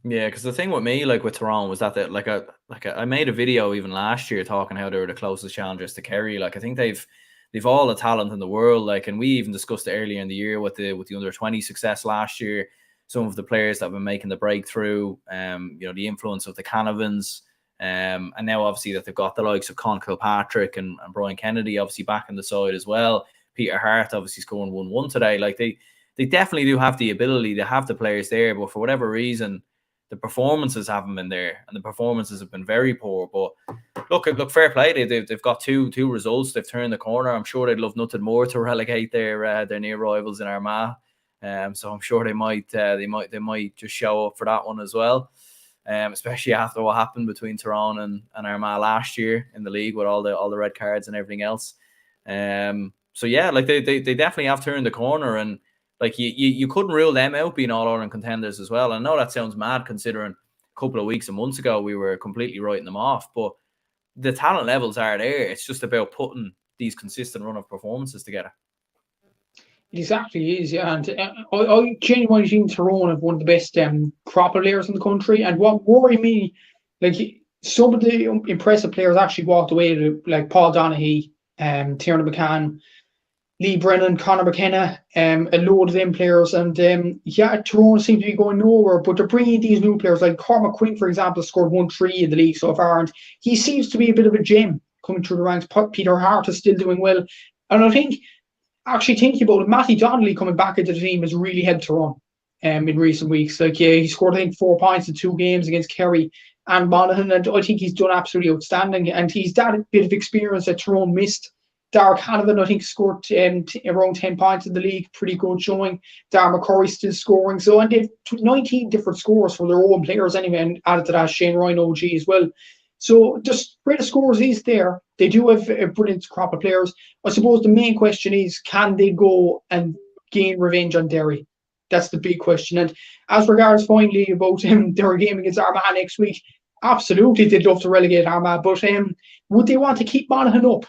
Yeah, because the thing with me, like with Tyrone, was that I made a video even last year talking how they were the closest challengers to Kerry. Like I think they've all the talent in the world. Like, and we even discussed it earlier in the year with the under-20 success last year. Some of the players that have been making the breakthrough. The influence of the Canavans. And now obviously that they've got the likes of Con Kilpatrick and Brian Kennedy obviously back in the side as well. Peter Hart obviously scoring 1-1 today. Like they definitely do have the ability to have the players there, but for whatever reason, the performances haven't been there, and the performances have been very poor. But look, fair play. They've got two results. They've turned the corner. I'm sure they'd love nothing more to relegate their near rivals in Armagh. So I'm sure they might just show up for that one as well. Especially after what happened between Tyrone and Armagh last year in the league with all the red cards and everything else. So yeah, like they definitely have turned the corner, and like you couldn't rule them out being All-Ireland contenders as well. I know that sounds mad considering a couple of weeks and months ago we were completely writing them off, but the talent levels are there. It's just about putting these consistent run of performances together. It exactly is, yeah. And I genuinely think Tyrone have one of the best crop of players in the country. And what worried me, like some of the impressive players actually walked away, like Paul Donaghy, Tiernan McCann, Lee Brennan, Conor McKenna, a load of them players. And Tyrone seem to be going nowhere, but they're bringing these new players. Like Cormac Quinn, for example, scored 1-3 in the league so far, and he seems to be a bit of a gem coming through the ranks. Peter Hart is still doing well. And I think, actually thinking about it, Matty Donnelly coming back into the team has really helped Tyrone in recent weeks. Like, he scored, I think, 4 points in 2 games against Kerry and Monaghan, and I think he's done absolutely outstanding. And he's that bit of experience that Tyrone missed. Darragh Canavan, I think, scored around 10 points in the league. Pretty good showing. Darragh McCurry still scoring. So, and they've 19 different scores for their own players anyway, and added to that Shane Ryan OG as well. So just rate of scores is there. They do have a brilliant crop of players. I suppose the main question is, can they go and gain revenge on Derry? That's the big question. And as regards finally about their game against Armagh next week, absolutely they'd love to relegate Armagh, but would they want to keep Monaghan up?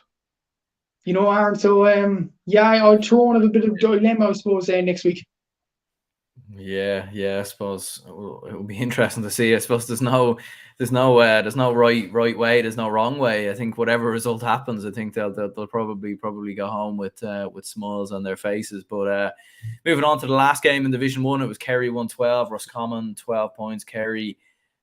Aaron. So I'll throw have a bit of a dilemma, I suppose, next week. Yeah, I suppose it will be interesting to see. I suppose there's no right way, there's no wrong way. I think whatever result happens, I think they'll probably go home with smiles on their faces. But moving on to the last game in Division 1, it was Kerry 1-12, Roscommon 12 points. Kerry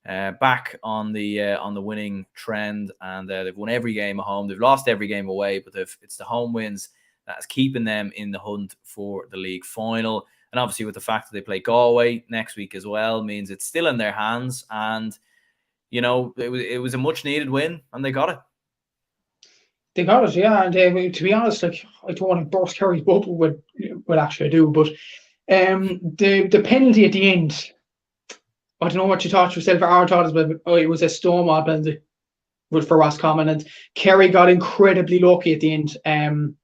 back on the winning trend, and they've won every game at home. They've lost every game away, but it's the home wins that's keeping them in the hunt for the league final. And obviously with the fact that they play Galway next week as well, means it's still in their hands. And, it was a much needed win, and they got it. They got it, yeah. And to be honest, like, I don't want to burst Kerry's bubble, well, actually I do, but the penalty at the end, I don't know what you thought yourself. Aaron thought it was a Stonewall penalty for Roscommon, and Kerry got incredibly lucky at the end. And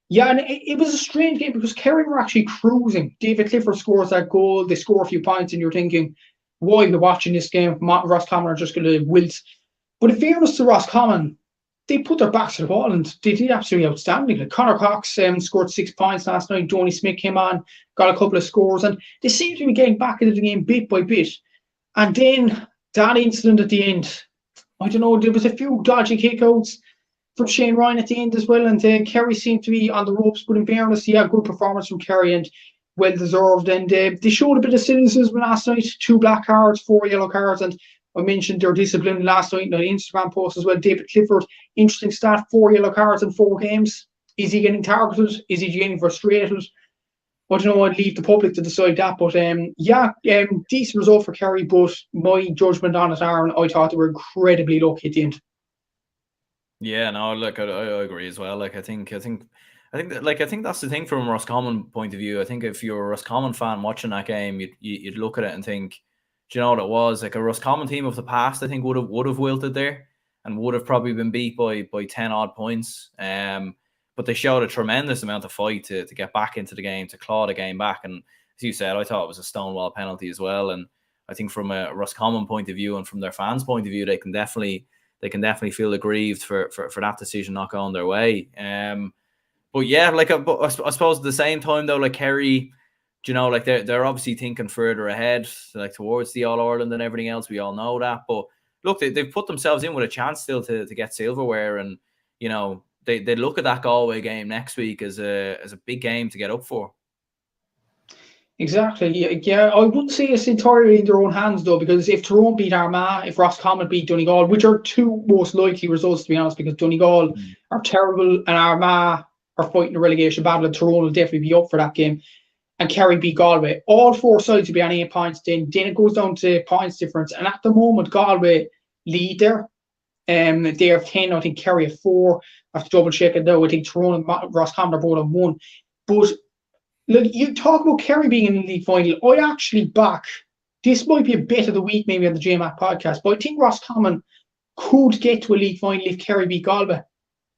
it was a strange game because Kerry were actually cruising. David Clifford scores that goal. They score a few points, and you're thinking, why are you watching this game? Roscommon are just going to wilt. But in fairness to Roscommon, they put their backs to the wall, and they did absolutely outstanding. Like Conor Cox scored 6 points last night. Donny Smith came on, got a couple of scores, and they seem to be getting back into the game bit by bit. And then that incident at the end, I don't know, there was a few dodgy kickouts from Shane Ryan at the end as well, and Kerry seemed to be on the ropes, but in fairness, good performance from Kerry and well deserved. And they showed a bit of cynicism last night. 2 black cards, 4 yellow cards, and I mentioned their discipline last night in an Instagram post as well. David Clifford, interesting stat, 4 yellow cards in 4 games. Is he getting targeted? Is he getting frustrated? I don't know, I'd leave the public to decide that. But decent result for Kerry, but my judgment on it, Aaron, I thought they were incredibly lucky at the end. Yeah, no, look, I agree as well. Like, I think that's the thing from a Roscommon point of view. I think if you're a Roscommon fan watching that game, you'd look at it and think, do you know what it was? Like, a Roscommon team of the past, I think would have wilted there and would have probably been beat by 10 odd points. But they showed a tremendous amount of fight to get back into the game, to claw the game back. And as you said, I thought it was a Stonewall penalty as well. And I think from a Roscommon point of view and from their fans' point of view, they can definitely feel aggrieved for that decision not going their way. But yeah, like I suppose at the same time though, like Kerry, you know, like they're obviously thinking further ahead, like towards the All Ireland and everything else. We all know that, but look, they've put themselves in with a chance still to get silverware, and you know they look at that Galway game next week as a big game to get up for. Exactly. Yeah, I wouldn't say it's entirely in their own hands though, because if Tyrone beat Armagh, if Roscommon beat Donegal, which are two most likely results to be honest, because Donegal are terrible and Armagh are fighting a relegation battle, and Tyrone will definitely be up for that game. And Kerry beat Galway. All four sides will be on 8 points. Then it goes down to points difference. And at the moment, Galway lead there. They have 10. I think Kerry have 4. I have to double check it though. I think Tyrone and Roscommon are both on 1. But look, you talk about Kerry being in the league final. I actually back. This might be a bet of the week, maybe on the JMAC podcast. But I think Roscommon could get to a league final if Kerry beat Galway.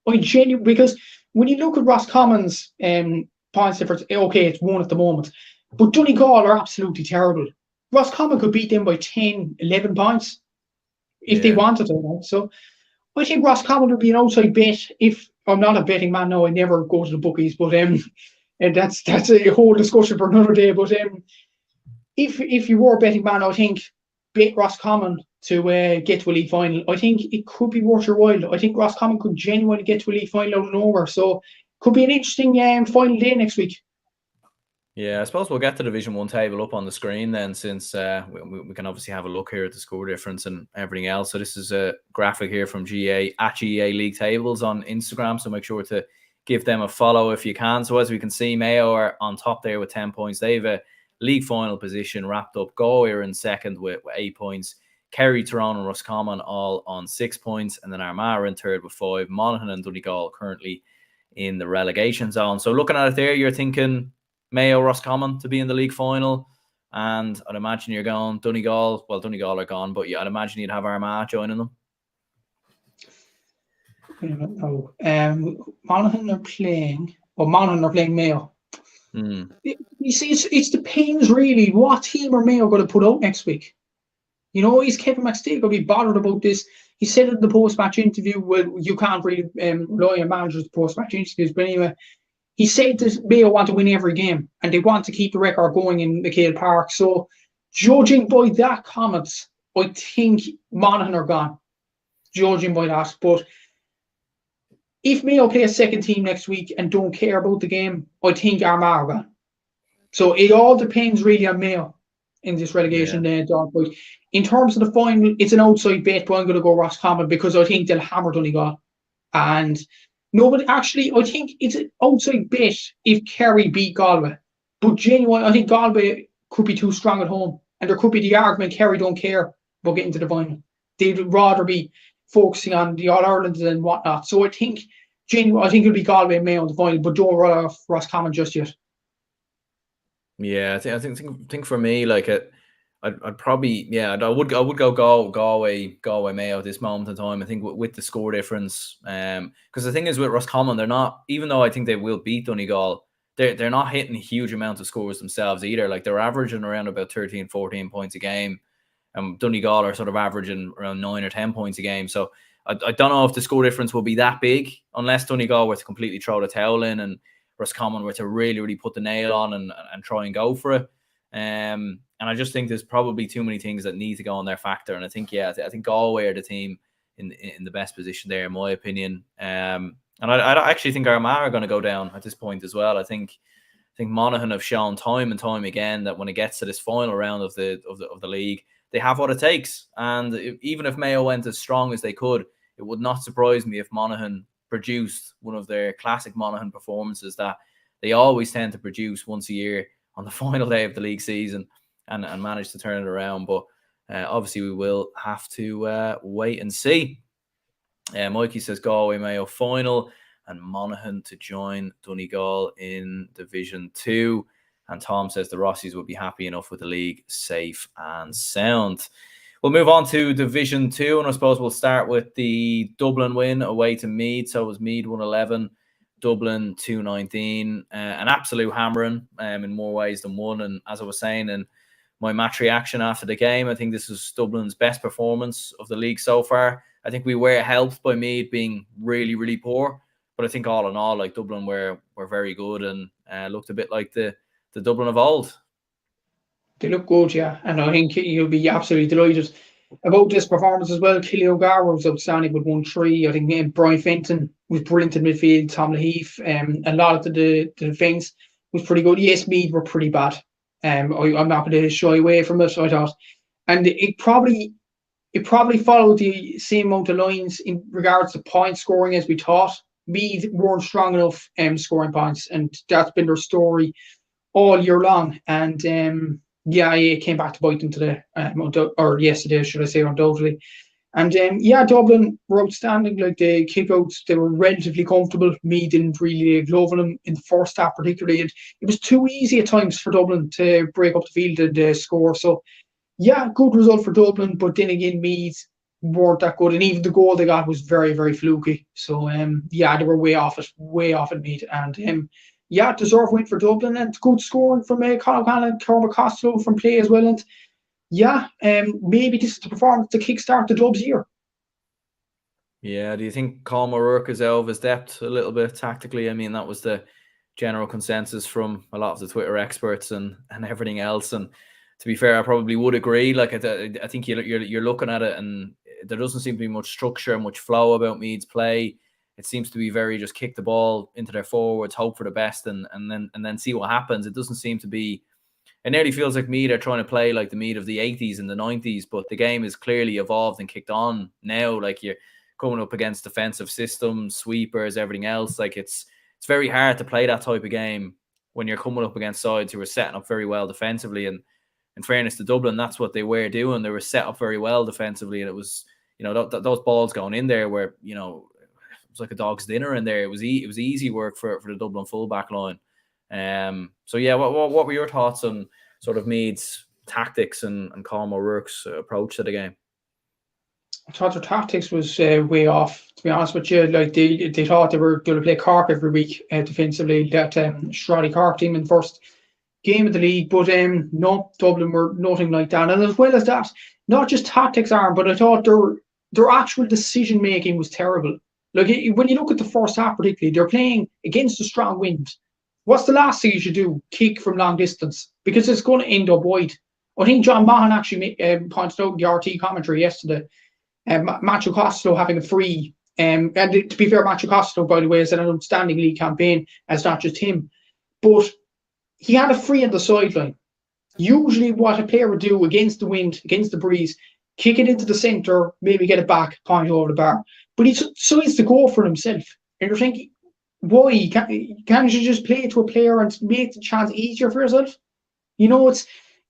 Because when you look at Roscommon's points difference, okay, it's 1 at the moment. But Donegal are absolutely terrible. Roscommon could beat them by 10, 11 points if they wanted to. So I think Roscommon would be an outside bet. If I'm not a betting man, no, I never go to the bookies, but and that's a whole discussion for another day. But if you were a betting man, I think bet Roscommon to get to a league final. I think it could be worth your while. I think Roscommon could genuinely get to a league final out and over. So could be an interesting final day next week. Yeah, I suppose we'll get the Division 1 table up on the screen then, since we can obviously have a look here at the score difference and everything else. So this is a graphic here from GA at GA League Tables on Instagram. So make sure to give them a follow if you can. So as we can see, Mayo are on top there with 10 points. They have a league final position wrapped up. Galway are in second with 8 points. Kerry, Tyrone and Roscommon all on 6 points. And then Armagh are in third with 5. Monaghan and Donegal currently in the relegation zone. So looking at it there, you're thinking Mayo, Roscommon to be in the league final. And I'd imagine you're going Donegal. Well, Donegal are gone, but yeah, I'd imagine you'd have Armagh joining them. No. Monaghan are playing Mayo. You see, it depends really what team are Mayo going to put out next week. You know, is Kevin McStay going to be bothered about this? He said in the post-match interview, well, you can't really rely on managers' post-match interviews, but anyway, he said that Mayo want to win every game and they want to keep the record going in McHale Park. So, judging by that comment, I think Monaghan are gone. Judging by that. But if Mayo play a second team next week and don't care about the game, I think Armagh are gone. So, it all depends really on Mayo in this relegation day. But in terms of the final, it's an outside bet, but I'm going to go Roscommon because I think they'll hammer Donegal. And no, but actually, I think it's an outside bet if Kerry beat Galway. But genuinely, I think Galway could be too strong at home. And there could be the argument Kerry don't care about getting to the final. They'd rather be focusing on the All-Ireland and whatnot. So I think it'll be Galway and Mayo in the final, but don't roll off Roscommon just yet. Yeah, I think for me, like I'd probably I would go Galway Mayo at this moment in time. I think with the score difference, because the thing is with Roscommon, they're not, even though I think they will beat Donegal, they're not hitting a huge amount of scores themselves either. Like they're averaging around about 13, 14 points a game, and Donegal are sort of averaging around 9 or 10 points a game. So I don't know if the score difference will be that big unless Donegal were to completely throw the towel in and Roscommon were to really, really put the nail on and try and go for it. And I just think there's probably too many things that need to go on their factor. And I think, I think Galway are the team in the best position there, in my opinion. And I actually think Armagh are going to go down at this point as well. I think Monaghan have shown time and time again that when it gets to this final round of the league, they have what it takes. And even if Mayo went as strong as they could, it would not surprise me if Monaghan produced one of their classic Monaghan performances that they always tend to produce once a year on the final day of the league season and manage to turn it around. But obviously we will have to wait and see. Mikey says Galway Mayo final and Monaghan to join Donegal in Division 2. And Tom says the Rossies would be happy enough with the league safe and sound. We'll move on to Division 2, and I suppose we'll start with the Dublin win away to Meath. So it was Meath 111, Dublin 219. An absolute hammering in more ways than one. And as I was saying in my match reaction after the game. I think this was Dublin's best performance of the league so far. I think we were helped by Meath being really, really poor. But I think all in all, like Dublin were very good and looked a bit like the Dublin of old. They look good, yeah. And I think you'll be absolutely delighted about this performance as well. Killy O'Gara was outstanding with 1-3. I think Brian Fenton was brilliant in midfield. Tom Laheath, a lot of the defence was pretty good. Yes, Meath were pretty bad. I'm not going to shy away from it, I thought. And it probably followed the same amount of lines in regards to point scoring as we thought. Meath weren't strong enough scoring points, and that's been their story all year long. And it came back to bite them today, or yesterday, should I say, undoubtedly. And Dublin were outstanding. Like the kickouts, they were relatively comfortable. Meath didn't really glove on them in the first half, particularly. It was too easy at times for Dublin to break up the field and score. So, good result for Dublin, but then again, Meath weren't that good, and even the goal they got was very, very fluky. So, they were way off it, Meath, and deserved win for Dublin, and good scoring from Conor O'Connell and Cormac Costello from play as well. And maybe this is the performance to kickstart the Dubs year. Yeah, do you think Colm O'Rourke is out of his depth a little bit tactically? I mean, that was the general consensus from a lot of the Twitter experts and everything else. And to be fair, I probably would agree. Like I think you're looking at it, and there doesn't seem to be much structure, much flow about Meath's play. It seems to be very just kick the ball into their forwards, hope for the best, and then see what happens. It doesn't seem to be. It nearly feels like Meath are trying to play like the Meath of the 80s and the 90s, but the game is clearly evolved and kicked on now. Like you're coming up against defensive systems, sweepers, everything else. Like it's very hard to play that type of game when you're coming up against sides who are setting up very well defensively. And in fairness to Dublin, that's what they were doing. They were set up very well defensively, and it was, those balls going in there were, it was like a dog's dinner in there. It was easy work for the Dublin full-back line. What were your thoughts on sort of Meath's tactics and Colm O'Rourke's approach to the game? I thought their tactics was way off, to be honest with you. Like they thought they were going to play Cork every week defensively, that Shroddy Cork team in the first game of the league. But no, Dublin were nothing like that. And as well as that, not just tactics, but I thought their actual decision making was terrible. Like when you look at the first half, particularly, they're playing against a strong wind. What's the last thing you should do? Kick from long distance, because it's going to end up wide. I think John Monaghan actually pointed out in the RT commentary yesterday. Macho Costello having a free, and to be fair, Macho Costello, by the way, has an outstanding league campaign. It's not just him, but he had a free on the sideline. Usually, what a player would do against the wind, against the breeze, kick it into the centre, maybe get it back, point over the bar. But he decides to go for himself, and you're thinking, why can't you just play it to a player and make the chance easier for yourself?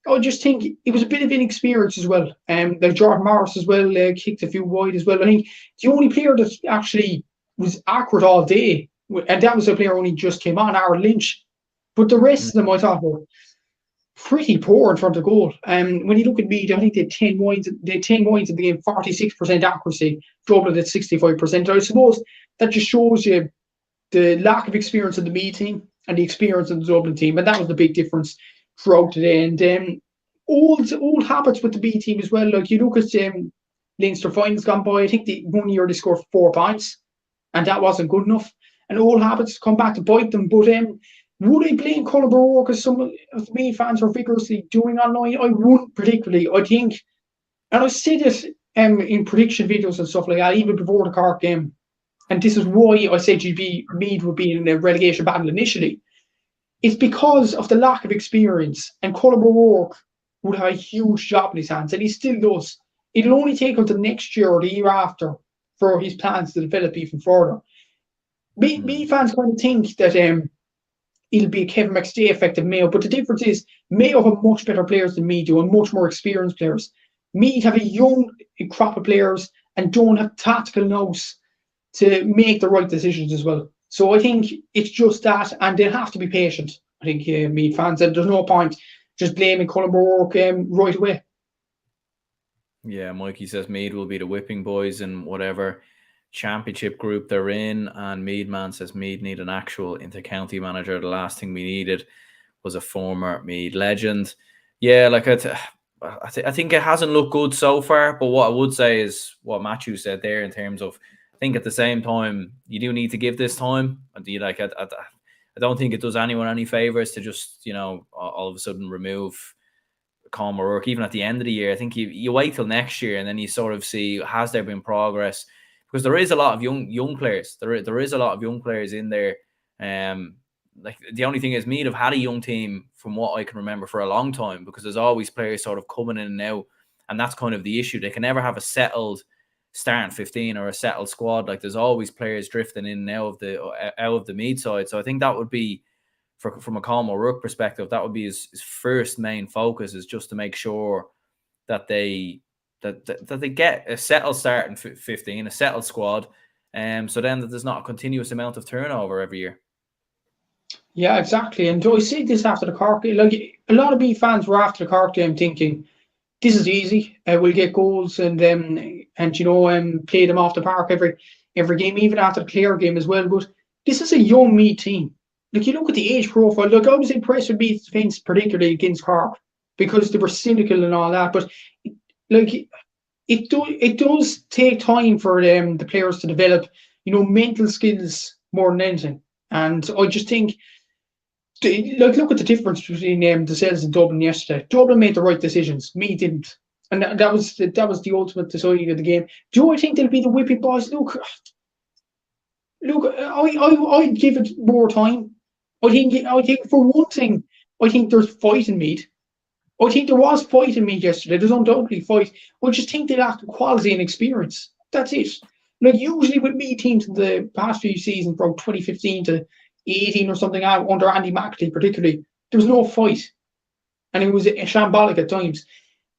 I just think it was a bit of inexperience as well. Like Jordan Morris as well kicked a few wide as well. I think the only player that actually was accurate all day, and that was a player only just came on, Aaron Lynch. But the rest of them, I thought, were pretty poor in front of goal. When you look at Meath, I think they had 10 wines. They had 10 wines in the game, 46% accuracy, Dublin at 65%. I suppose that just shows you the lack of experience in the Meath team and the experience in the Dublin team, and that was the big difference throughout today. And old habits with the B team as well. Like you look at Leinster finals gone by, I think the 1 year they scored 4 points, and that wasn't good enough. And old habits come back to bite them. But would I blame Colm O'Rourke, as some of the Meath fans are vigorously doing online? I wouldn't particularly. I think, and I said it in prediction videos and stuff like that, even before the Cork game. And this is why I said Meath would be in a relegation battle initially. It's because of the lack of experience, and Colm O'Rourke would have a huge job in his hands, and he still does. It'll only take until next year or the year after for his plans to develop even further. Meath fans kind of think that it'll be a Kevin McStay effect of Mayo, but the difference is Mayo have much better players than Meath do, and much more experienced players. Meath have a young crop of players and don't have tactical nous to make the right decisions as well. So I think it's just that, and they'll have to be patient. I think Meath fans, and there's no point just blaming Colm O'Rourke right away. Yeah, Mikey says Meath will be the whipping boys in whatever championship group they're in, and Meath man says Meath need an actual inter-county manager. The last thing we needed was a former Meath legend. Yeah, like I think it hasn't looked good so far. But what I would say is what Matthew said there in terms of, I think at the same time you do need to give this time. And you like I don't think it does anyone any favors to just all of a sudden remove Colm O'Rourke even at the end of the year. I think you wait till next year and then you sort of see, has there been progress, because there is a lot of young players. There is a lot of young players in there. Like the only thing is, Meath have had a young team from what I can remember for a long time, because there's always players sort of coming in and out, and that's kind of the issue. They can never have a settled starting 15 or a settled squad. Like there's always players drifting in and out of the Meath side. So I think that would be, from a Colm O'Rourke perspective, that would be his first main focus, is just to make sure that they get a settled starting 15, a settled squad, so then that there's not a continuous amount of turnover every year. Yeah, exactly. And I said this after the Cork game. Like, a lot of Meath fans were after the Cork game thinking, this is easy. We'll get goals and play them off the park every game, even after the Clare game as well. But this is a young Meath team. Like, you look at the age profile. Look, I was impressed with Meath's defence, particularly against Cork, because they were cynical and all that. But like, it does take time for the players to develop, mental skills more than anything. And I just think, look at the difference between themselves and Dublin yesterday. Dublin made the right decisions. Meath didn't, and that was the ultimate deciding of the game. Do I think they'll be the whipping boys? Look, I'd give it more time. I think for one thing, I think there's fight in Meath. I think there was fight in Meath yesterday. There's undoubtedly fight. I just think they lacked quality and experience. That's it. Like, usually with Meath teams in the past few seasons, from 2015 to 18 or something, under Andy Mackley particularly, there was no fight. And it was shambolic at times.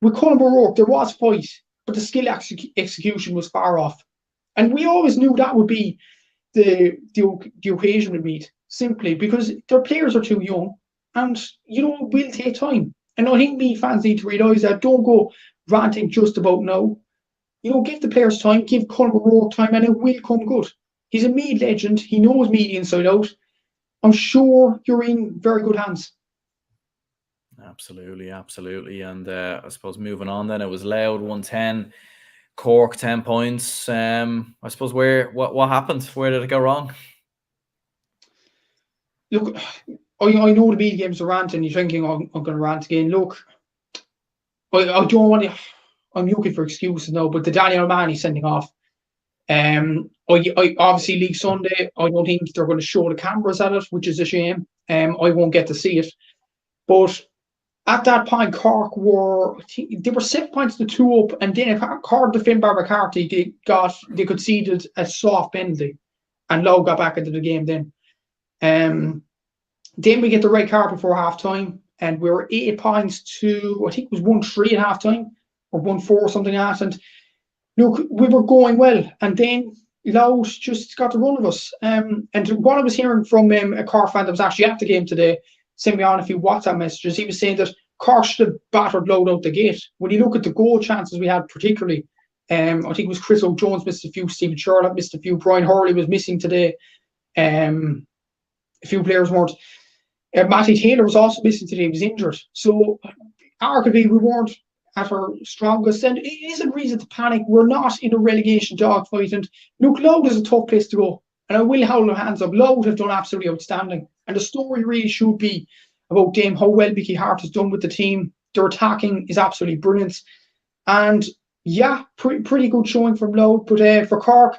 With Colm O'Rourke, there was fight, but the skill execution was far off. And we always knew that would be the occasion with Meath, simply because their players are too young, and it will take time. And I think Meath fans need to realise that. Don't go ranting just about now. Give the players time, give Colm O'Rourke time, and it will come good. He's a Meath legend. He knows Meath inside out. I'm sure you're in very good hands. Absolutely. And I suppose moving on then, it was Louth 110, Cork 10 points. I suppose what happened? Where did it go wrong? Look, I know the Meath game's a rant, and you're thinking, I'm going to rant again. Look, I don't want to. I'm looking for excuses now, but the Daniel O'Mahony sending off. I obviously League Sunday. I don't think they're going to show the cameras at it, which is a shame. I won't get to see it. But at that point, Cork they were 7 points to 2 up, and then Cork to Finn McCarthy, they conceded a soft penalty, and Louth got back into the game then. Then we get the red card before half time, and we were 8 points to, I think it was 1-3 at half time, or 1-4, something like that. And look, we were going well, and then Louth just got the run of us. And what I was hearing from a Cork fan that was actually at the game today, sent me on a few WhatsApp messages, he was saying that Cork should have battered Louth out the gate. When you look at the goal chances we had, particularly, I think it was Chris O'Jones missed a few, Stephen Charlotte missed a few, Brian Hurley was missing today. A few players weren't. Matty Taylor was also missing today. He was injured. So arguably we weren't at our strongest, and it isn't reason to panic. We're not in a relegation dogfight. And look, Louth is a tough place to go, and I will hold my hands up. Louth have done absolutely outstanding, and the story really should be about them, how well Mickey Hart has done with the team. Their attacking is absolutely brilliant, and yeah, pretty good showing from Louth. But for Cork,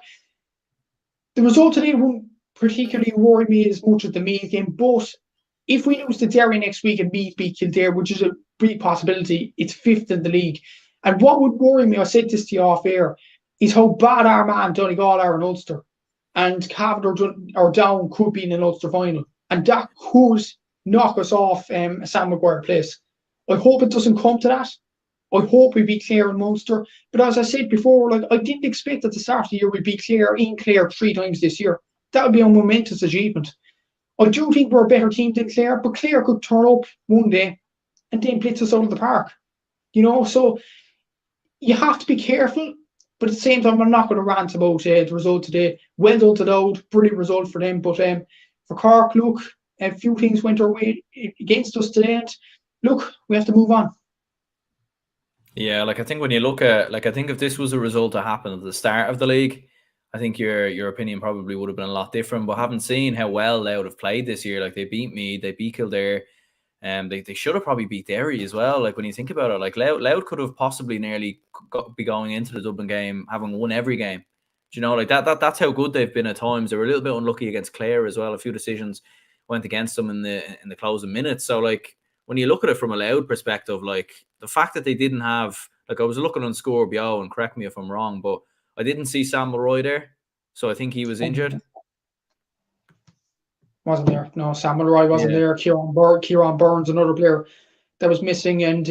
the result today won't particularly worry me as much as the Meath game. But if we lose to Derry next week and Meath beat Kildare, which is a big possibility, it's 5th in the league. And what would worry me, I said this to you off air, is how bad Armagh and Donegal are in Ulster. And Cavan or Down could be in an Ulster final. And that could knock us off a Sam Maguire place. I hope it doesn't come to that. I hope we beat Clare and Munster. But as I said before, I didn't expect at the start of the year we'd beat Clare 3 times this year. That would be a momentous achievement. I do think we're a better team than Clare, but Clare could turn up one day and then blitz us out of the park. So you have to be careful, but at the same time, I'm not going to rant about the result today. Well done to Louth, brilliant result for them. But for Cork, look, a few things went our way against us today. And look, we have to move on. Yeah, like I think when you look at, like, I think if this was a result that happened at the start of the league, I think your opinion probably would have been a lot different. But having seen how well Louth have played this year, like they beat Meath, they beat Kildare, and they should have probably beat Derry as well. Like when you think about it, like Louth could have possibly nearly be going into the Dublin game having won every game. Do you know, like that's how good they've been at times. They were a little bit unlucky against Clare as well. A few decisions went against them in the closing minutes. So like when you look at it from a Louth perspective, like the fact that they didn't have, like I was looking on Score BO, and correct me if I'm wrong, but I didn't see Sam Mulroy there, so I think he was injured. Wasn't there? No, Sam Mulroy wasn't Yeah. there. Kieran Burns, another player that was missing, and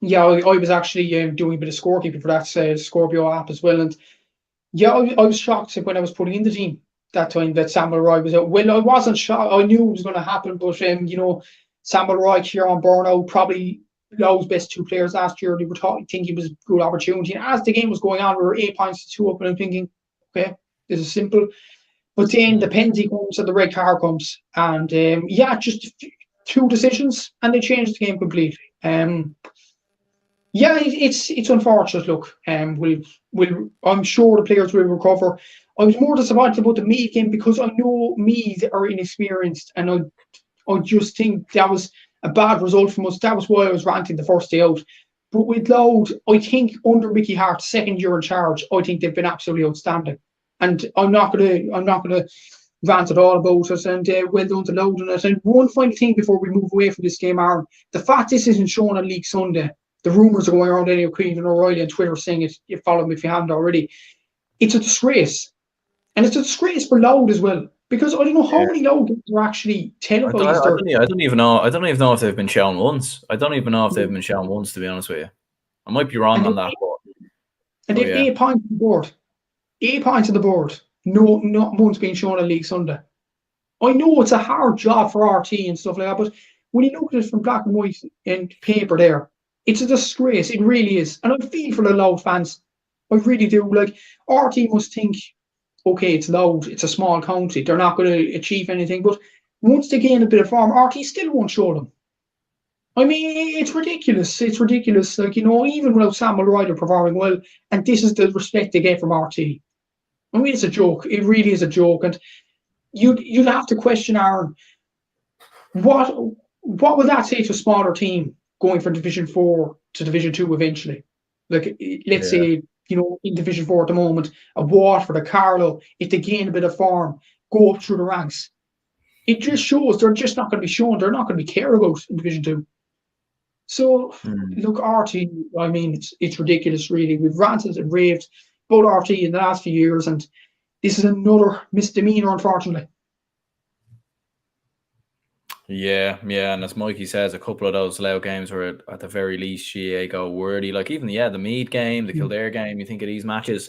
yeah, I was actually doing a bit of scorekeeping for that Scorpio app as well, and yeah, I was shocked when I was putting in the team that time that Sam Mulroy was out. Well, I wasn't shocked. I knew it was going to happen, but you know, Sam Mulroy, Kieran Burnout, probably Louth's best two players last year. They were thinking it was a good opportunity. And as the game was going on, we were 8 points to 2 up, and I'm thinking, okay, this is simple. But then the penalty comes and the red card comes, and yeah, just two decisions, and they changed the game completely. Yeah, it's unfortunate. Look, I'm sure the players will recover. I was more disappointed about the Meath game because I know Meath are inexperienced, and I just think that was a bad result from us. That was why I was ranting the first day out. But with Louth, I think under Mickey Hart, second year in charge, I think they've been absolutely outstanding. And I'm not gonna rant at all about it. And well done to Louth on it. And one final thing before we move away from this game, Aaron, the fact this isn't shown on League Sunday. The rumours are going around anyway, Queen and O'Reilly on Twitter saying it. You follow them if you haven't already. It's a disgrace. And it's a disgrace for Louth as well. Because I don't know how many Louth games are actually televised. I don't even know if they've been shown once. I don't even know if they've been shown once, to be honest with you. I might be wrong on that. And they've 8 points on the board. 8 points on the board. No, not once being shown on League Sunday. I know it's a hard job for RT and stuff like that, but when you look at it from black and white and paper there, it's a disgrace. It really is. And I feel for the Louth fans. I really do. Like, RT must think, okay, it's Louth, it's a small county, they're not going to achieve anything. But once they gain a bit of form, RT still won't show them. I mean, it's ridiculous. It's ridiculous. Like, you know, even without Sam Mulroy performing well, and this is the respect they get from RT. I mean, it's a joke. It really is a joke. And you'd have to question, Aaron, what would that say to a smaller team going from Division 4 to Division 2 eventually? Like, let's say, you know, in Division 4 at the moment, a Waterford, a Carlow, if they gain a bit of form, go up through the ranks. It just shows they're just not going to be shown. They're not going to be cared about in Division 2. So, look, RT, I mean, it's ridiculous, really. We've ranted and raved about RT in the last few years, and this is another misdemeanor, unfortunately. Yeah, and as Mikey says, a couple of those Louth games were at the very least GA worthy. Like even the Meath game, the Kildare game. You think of these matches,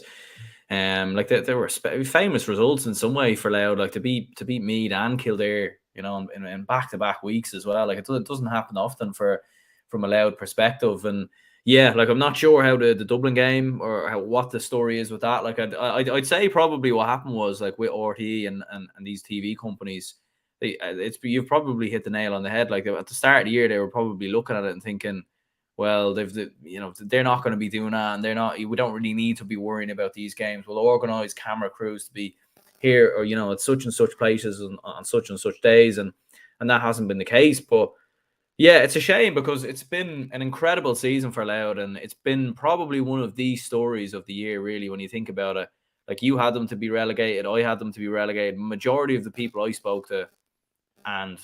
like there were famous results in some way for Louth, like to beat Meath and Kildare, you know, in back-to-back weeks as well. Like it doesn't happen often from a Louth perspective. And yeah, like I'm not sure how the Dublin game or what the story is with that. Like I'd say probably what happened was like with RT and these TV companies. You've probably hit the nail on the head. Like at the start of the year, they were probably looking at it and thinking, well, they're not going to be doing that, and we don't really need to be worrying about these games. We'll organise camera crews to be here, or at such and such places on such and such days, and that hasn't been the case. But yeah, it's a shame because it's been an incredible season for Louth, and it's been probably one of the stories of the year, really, when you think about it. Like you had them to be relegated, I had them to be relegated. Majority of the people I spoke to, and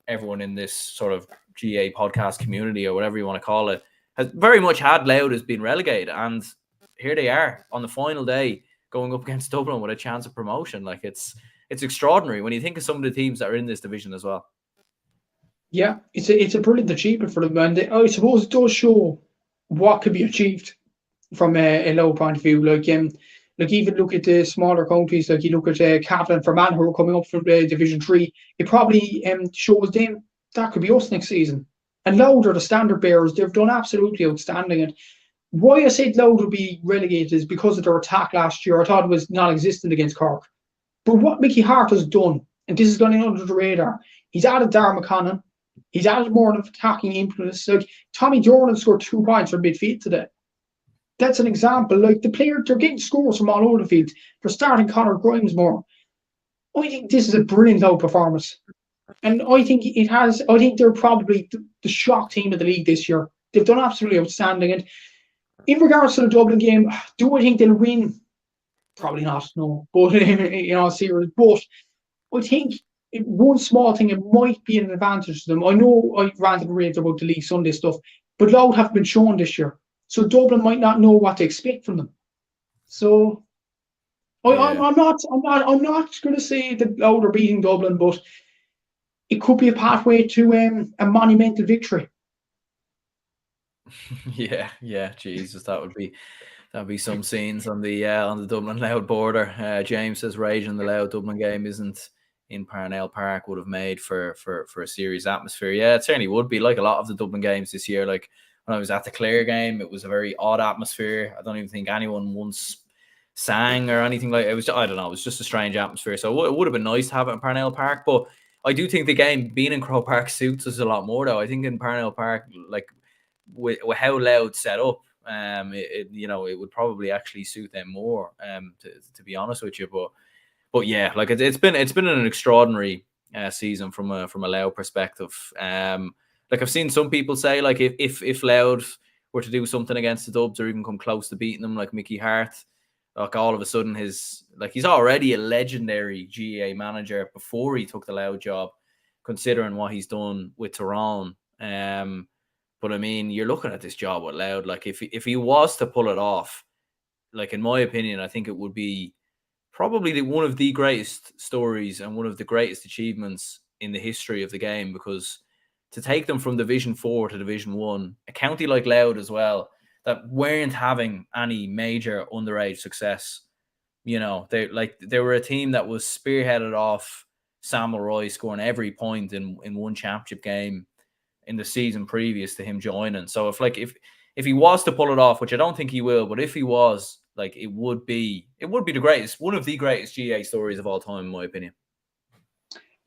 everyone in this sort of GA podcast community or whatever you want to call it, has very much had Louth as being relegated, and here they are on the final day going up against Dublin with a chance of promotion. Like it's extraordinary when you think of some of the teams that are in this division as well. Yeah, it's a brilliant achievement for them, and I suppose it does show what could be achieved from a Louth point of view. Like even look at the smaller counties, like you look at Cavan and Fermanagh, who are coming up from Division 3. It probably shows them that could be us next season. And Louth are the standard bearers. They've done absolutely outstanding. And why I said Louth would be relegated is because of their attack last year. I thought it was non-existent against Cork. But what Mickey Hart has done, and this is going under the radar, he's added Darragh McConnon, He's added more of attacking influence. Like Tommy Jordan scored 2 points from midfield today. That's an example. Like the player, they're getting scores from all over the field. They're starting Conor Grimes more. I think this is a brilliant Louth performance. And I think they're probably the shock team of the league this year. They've done absolutely outstanding. And in regards to the Dublin game, do I think they'll win? Probably not, no. But, serious. But I think one small thing, it might be an advantage to them. I know I ranted and raved about the League Sunday stuff, but Louth have been shown this year. So Dublin might not know what to expect from them. So I'm not going to say that Louth are beating Dublin, but it could be a pathway to a monumental victory. Yeah, Jesus, that'd be some scenes on the Dublin Louth border. James says raging the Louth Dublin game isn't in Parnell Park would have made for a serious atmosphere. Yeah, it certainly would be, like a lot of the Dublin games this year. Like when I was at the Clare game, it was a very odd atmosphere. I don't even think anyone once sang or anything like it. I don't know, it was just a strange atmosphere. So it would have been nice to have it in Parnell Park, but I do think the game being in Croke Park suits us a lot more, though. I think in Parnell Park, like with how Louth set up, it would probably actually suit them more. To be honest with you, but yeah, like it's been an extraordinary season from a Louth perspective. Like I've seen some people say, like if Louth were to do something against the Dubs or even come close to beating them, like Mickey Hart, like all of a sudden he's already a legendary GAA manager before he took the Louth job, considering what he's done with Tyrone. But I mean, you're looking at this job with Louth. Like if he was to pull it off, like in my opinion, I think it would be probably one of the greatest stories and one of the greatest achievements in the history of the game, because to take them from Division 4 to Division 1, a county like Louth as well, that weren't having any major underage success. They were a team that was spearheaded off Samuel Roy scoring every point in one championship game in the season previous to him joining. So if he was to pull it off, which I don't think he will, but if he was, like it would be the greatest, one of the greatest GA stories of all time, in my opinion.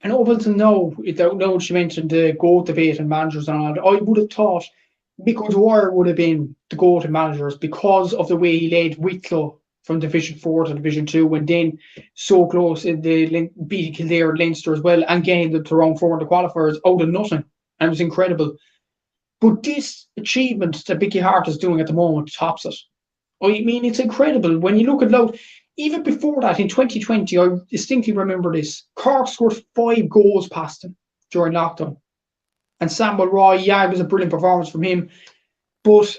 And over to now she mentioned the GOAT debate and managers and all that, I would have thought Mick Dwyer would have been the GOAT in managers because of the way he led Wicklow from Division 4 to Division 2, and then so close, they beat Kildare, Leinster as well, and gained the Tyrone 4 in the qualifiers out of nothing. And it was incredible. But this achievement that Mickey Hart is doing at the moment tops it. I mean, it's incredible. When you look at Louth, even before that, in 2020, I distinctly remember this. Cork scored 5 goals past him during lockdown. And Samuel Roy, it was a brilliant performance from him. But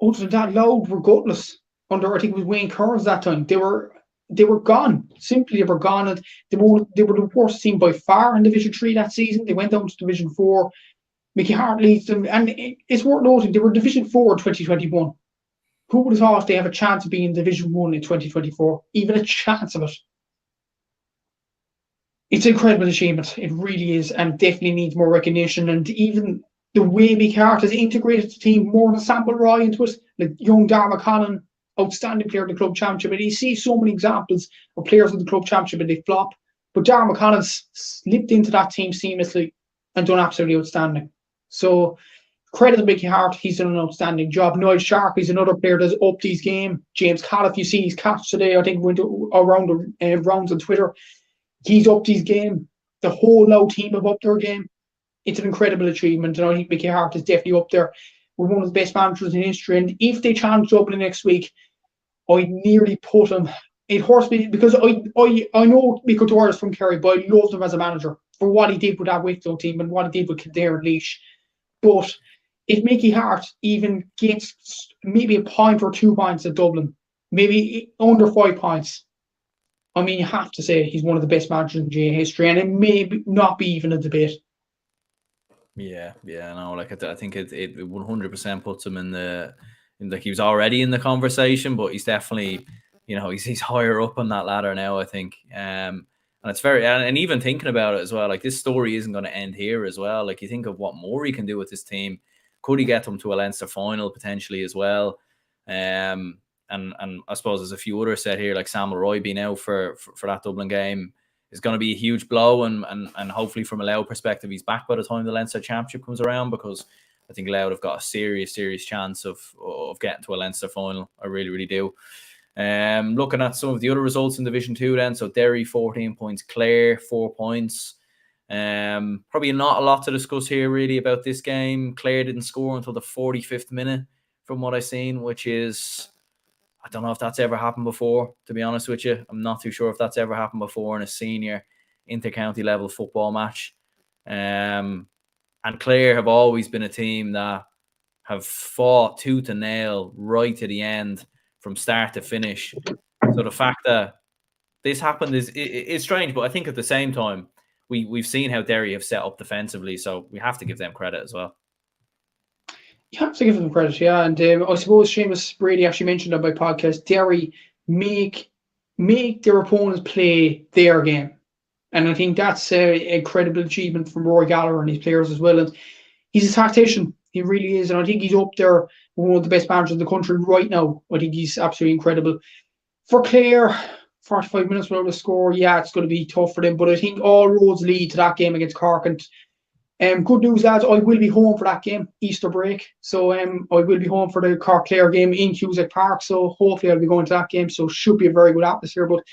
other than that, Louth were gutless under, I think it was Wayne Kearns that time. They were gone. Simply, they were gone. And they were the worst team by far in Division 3 that season. They went down to Division 4. Mickey Hart leads them. And it's worth noting, they were Division 4 in 2021. Who would have thought they have a chance of being in Division 1 in 2024? Even a chance of it. It's an incredible achievement. It really is, and definitely needs more recognition. And even the way Mickey Hart has integrated the team more than Samuel Roy into it, like young Darragh Connon, outstanding player in the club championship. And you see so many examples of players in the club championship and they flop. But Darragh Connon slipped into that team seamlessly and done absolutely outstanding. So credit to Mickey Hart, he's done an outstanding job. Niall Sharp, he's another player that's upped his game. James Call, you see his catch today, I think went around the rounds on Twitter. He's upped his game. The whole Louth team have upped their game. It's an incredible achievement, and I think Mickey Hart is definitely up there with one of the best managers in history. And if they challenge Dublin next week, I'd nearly put him. It hurts me because I know Mickey Dwyer is from Kerry, but I loved him as a manager for what he did with that Wicklow team and what he did with Kildare and Laois. But if Mickey Hart even gets maybe a point or 2 points at Dublin, maybe under 5 points, I mean, you have to say he's one of the best managers in GA history, and it may not be even a debate. Yeah, no, like I think it 100% puts him like he was already in the conversation, but he's definitely, he's higher up on that ladder now, I think. And it's very, and even thinking about it as well, like this story isn't going to end here as well. Like you think of what more he can do with this team. Could he get them to a Leinster final potentially as well? And I suppose there's a few others set here, like Samuel Roy being out for that Dublin game. going to be a huge blow, and hopefully from a Louth perspective, he's back by the time the Leinster Championship comes around, because I think Louth have got a serious chance of getting to a Leinster final. I really, really do. Looking at some of the other results in Division 2 then, so Derry 14 points, Clare 4 points. Probably not a lot to discuss here really about this game. Clare didn't score until the 45th minute from what I've seen, which is, I don't know if that's ever happened before, to be honest with you. I'm not too sure if that's ever happened before in a senior inter-county level football match. And Clare have always been a team that have fought tooth and nail right to the end from start to finish. So the fact that this happened is strange, but I think at the same time, we've seen how Derry have set up defensively, so we have to give them credit as well. You have to give them credit, yeah. And I suppose Seamus Brady actually mentioned on my podcast, Derry make their opponents play their game. And I think that's a credible achievement from Rory Gallagher and his players as well. And he's a tactician. He really is. And I think he's up there with one of the best managers in the country right now. I think he's absolutely incredible. For Clare, 45 minutes without a score, yeah, it's going to be tough for them. But I think all roads lead to that game against Cork. And good news, lads, I will be home for that game, Easter break. So I will be home for the Cork-Clare game in Cusack Park. So hopefully I'll be going to that game. So it should be a very good atmosphere. But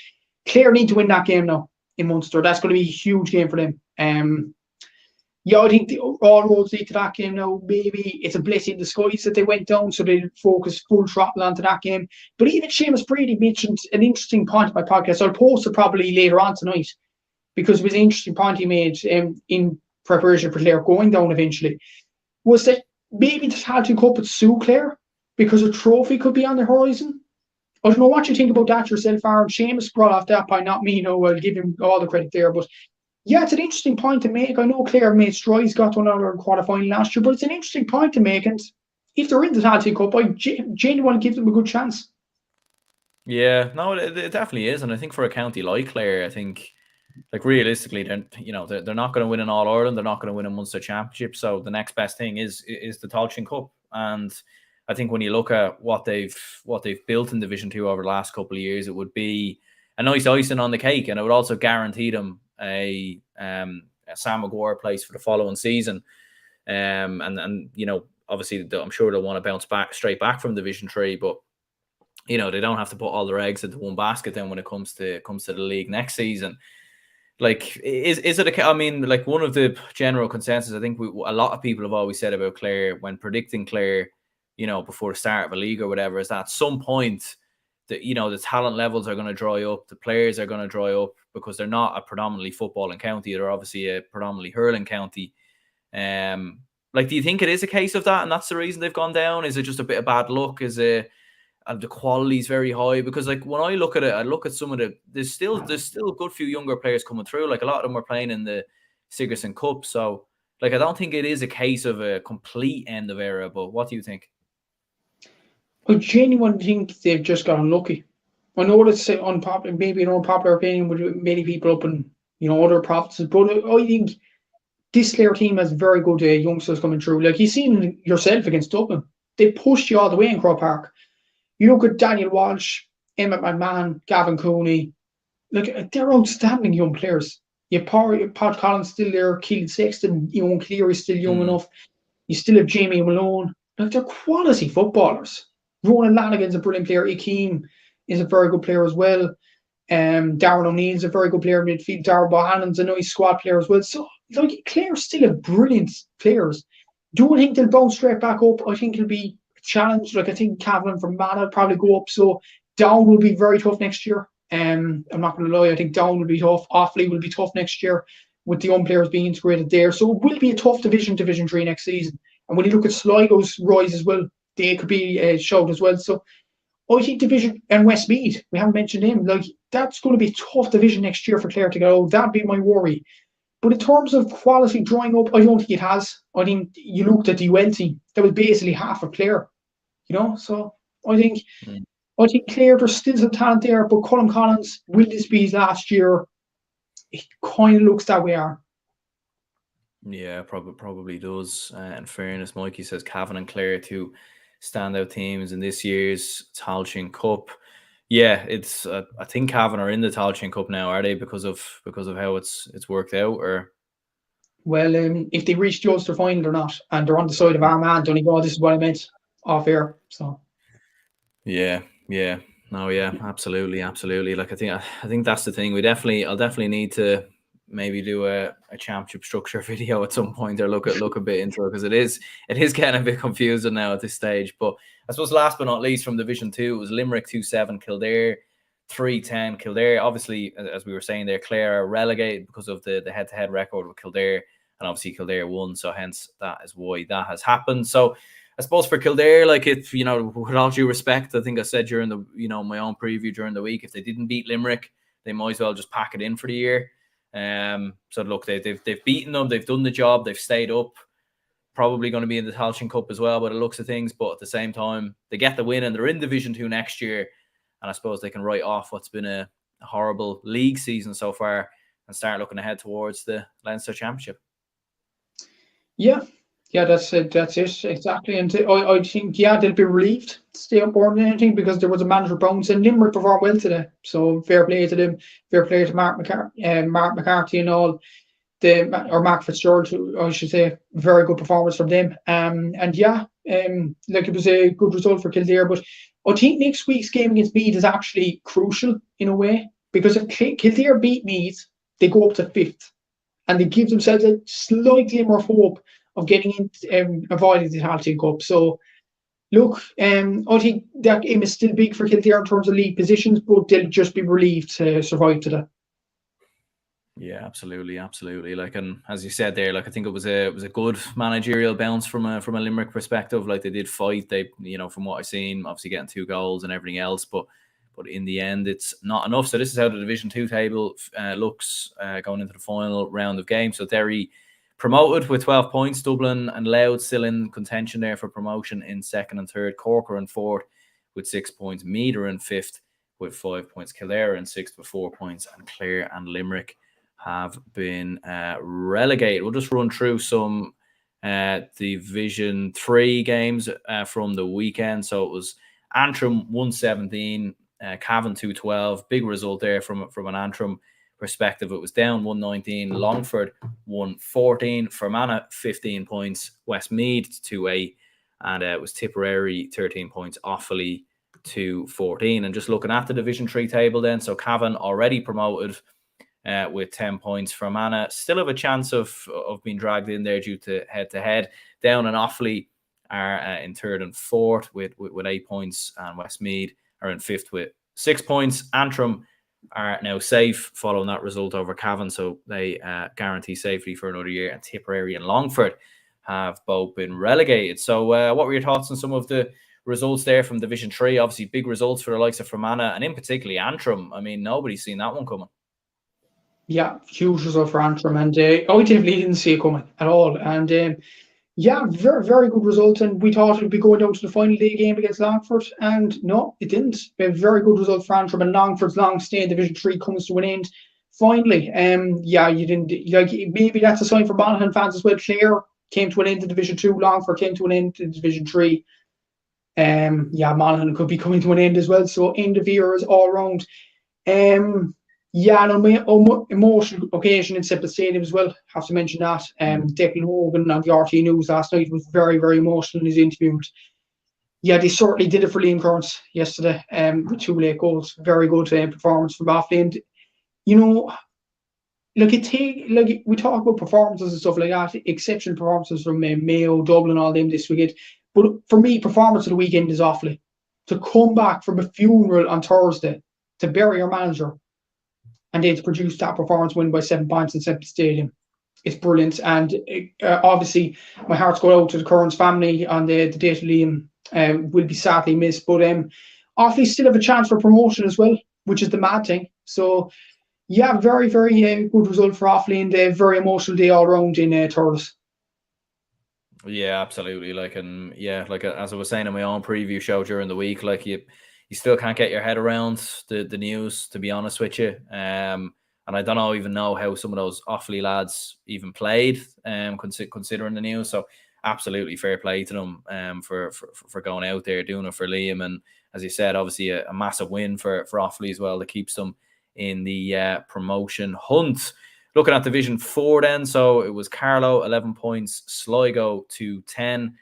Clare need to win that game now in Munster. That's going to be a huge game for them. I think all roads lead to that game now. Maybe it's a blessing in disguise that they went down, so they focus full throttle onto that game. But even Seamus Brady mentioned an interesting point in my podcast. I'll post it probably later on tonight, because it was an interesting point he made in preparation for Clare going down eventually, was that maybe the Tailteann Cup would suit Clare because a trophy could be on the horizon. I don't know what you think about that yourself, Aaron. Seamus brought off that point, not me. No, I'll give him all the credit there. But yeah, it's an interesting point to make. I know Clare made strides, got to another quarter-final last year, but it's an interesting point to make. And if they're in the Tailteann Cup, I genuinely want to give them a good chance. Yeah, no, it definitely is. And I think for a county like Clare, I think, like, realistically, they're not going to win an All-Ireland. They're not going to win a Munster Championship. So the next best thing is the Tailteann Cup. And I think when you look at what they've built in Division 2 over the last couple of years, it would be a nice icing on the cake, and it would also guarantee them a Sam Maguire place for the following season. And obviously I'm sure they'll want to bounce straight back from Division 3, but they don't have to put all their eggs into one basket then when it comes to the league next season. Like, is it like, one of the general consensus I think a lot of people have always said about Clare when predicting Clare, before the start of a league or whatever, is that at some point the talent levels are going to dry up, the players are going to dry up, because they're not a predominantly footballing county. They're obviously a predominantly hurling county. Like, do you think it is a case of that, and that's the reason they've gone down? Is it just a bit of bad luck? Is it the quality is very high? Because, like, when I look at it, I look at some of there's still a good few younger players coming through. Like, a lot of them were playing in the Sigerson Cup. So, like, I don't think it is a case of a complete end of era. But what do you think? I genuinely think they've just got unlucky. I know that's unpopular, maybe an unpopular opinion with many people up in other provinces, but I think this Clare team has very good youngsters coming through. Like, you've seen yourself against Dublin, they pushed you all the way in Croke Park. You look at Daniel Walsh, Emmett McMahon, Gavin Cooney. Like, they're outstanding young players. You have Pat Collins still there, Keelan Sexton, Cleary is still young enough. You still have Jamie Malone. Like, they're quality footballers. Ronan Lanigan's a brilliant player. Akeem is a very good player as well. Darren O'Neill's a very good player in midfield. Darren Bohannon's a nice squad player as well. So, like, Clare still have brilliant players. Do I think they'll bounce straight back up? I think it'll be a challenge. Like, I think Cavan from Mana will probably go up. So down will be very tough next year. I'm not going to lie. I think down will be tough. Offaly will be tough next year with the young players being integrated there. So it will be a tough Division 3 next season. And when you look at Sligo's rise as well, they could be a shout as well. So I think Division and Westmeath, we haven't mentioned him. Like, that's going to be a tough division next year for Clare to go. That'd be my worry. But in terms of quality drawing up, I don't think it has. I think you looked at the UL team, that was basically half of Clare. So I think Clare, there's still some talent there, but Colm Collins, will this be his last year? It kind of looks that way, Aaron. Yeah, probably does. In fairness, Mikey says Cavan and Clare, two standout teams in this year's Tailteann Cup. Yeah, it's I think Cavan are in the Tailteann Cup now, are they? Because of how it's worked out, or Well, if they reach the Ulster final or not, and they're on the side of Armagh and Donegal, this is what I meant off air. So yeah, no, yeah, absolutely. Like I think that's the thing. I'll definitely need to maybe do a championship structure video at some point, or look a bit into it, because it is getting a bit confusing now at this stage. But I suppose last but not least, from Division 2, it was Limerick 2-7, Kildare 3-10. Kildare, obviously, as we were saying there, Clare are relegated because of the head-to-head record with Kildare, and obviously Kildare won, so hence that is why that has happened. So I suppose for Kildare, like, if, with all due respect, I think I said during the, my own preview during the week, if they didn't beat Limerick, they might as well just pack it in for the year. So look, they've beaten them, they've done the job, they've stayed up, probably going to be in the Tailteann Cup as well by the looks of things, but at the same time, they get the win and they're in Division 2 next year, and I suppose they can write off what's been a horrible league season so far and start looking ahead towards the Leinster Championship. yeah, that's it exactly. And I think they'll be relieved to stay up more than anything, because there was a manager bounce, and Limerick performed well today. So fair play to them, fair play to Mark McCarthy and all. Or Mark Fitzgerald, I should say, very good performance from them. Like, it was a good result for Kildare, but I think next week's game against Meath is actually crucial in a way, because if Kildare beat Meath, they go up to 5th, and they give themselves a slight glimmer of hope of getting in, avoiding the Tailteann Cup. So look, I think that game is still big for Kildare in terms of league positions, but they'll just be relieved to survive today. Yeah, absolutely. Like, and as you said there, like, I think it was a good managerial bounce from a Limerick perspective. Like, they did fight. They, from what I've seen, obviously getting 2 goals and everything else, but in the end, it's not enough. So this is how the Division 2 table looks going into the final round of games. So Derry promoted with 12 points. Dublin and Louth still in contention there for promotion in 2nd and 3rd. Cork are in 4th with 6 points. Meath are in 5th with 5 points. Kildare in 6th with 4 points, and Clare and Limerick have been relegated. We'll just run through some Division 3 games from the weekend. So it was Antrim 117, Cavan 212. Big result there from an Antrim perspective. It was down 119. Longford 114. Fermanagh 15 points. Westmeath 2-8. And it was Tipperary 13 points. Offaly 2-14. And just looking at the Division 3 table then, so Cavan already promoted with 10 points. Fermanagh still have a chance of being dragged in there due to head-to-head. Down and Offaly are in 3rd and 4th with 8 points, and Westmeath are in 5th with 6 points. Antrim are now safe following that result over Cavan, so they guarantee safety for another year. And Tipperary and Longford have both been relegated. So what were your thoughts on some of the results there from Division 3? Obviously, big results for the likes of Fermanagh, and in particularly Antrim. I mean, nobody's seen that one coming. Yeah, huge result for Antrim, and I definitely didn't see it coming at all. And very, very good result. And we thought it would be going down to the final day game against Longford, and no, it didn't. A very good result for Antrim, and Longford's long stay in Division 3 comes to an end finally. You didn't like, maybe that's a sign for Monaghan fans as well. Clare came to an end in Division 2, Longford came to an end in Division 3. Monaghan could be coming to an end as well. So end of year is all round. On my emotional occasion in Semple Stadium as well, have to mention that. Declan Hogan on the RT News last night was very, very emotional in his interview. They certainly did it for Liam Kearns yesterday with 2 late goals. Very good performance from Offaly. And, we talk about performances and stuff like that, exceptional performances from Mayo, Dublin, all them this weekend. But for me, performance of the weekend is Offaly. To come back from a funeral on Thursday, to bury your manager, and then to produce that performance win by 7 points in Semple Stadium, it's brilliant. And obviously, my heart's going out to the Kearns family on the date of Liam. Will be sadly missed. But Offaly still have a chance for promotion as well, which is the mad thing. So, very, very good result for Offaly, and a very emotional day all round in Thurles. Yeah, absolutely. As I was saying in my own preview show during the week, like, you still can't get your head around the news, to be honest with you. And I don't even know how some of those Offaly lads even played, considering the news. So absolutely fair play to them for going out there, doing it for Liam. And as you said, obviously a massive win for Offaly as well that keeps them in the promotion hunt. Looking at Division 4 then, so it was Carlow 11 points, Sligo 2-10,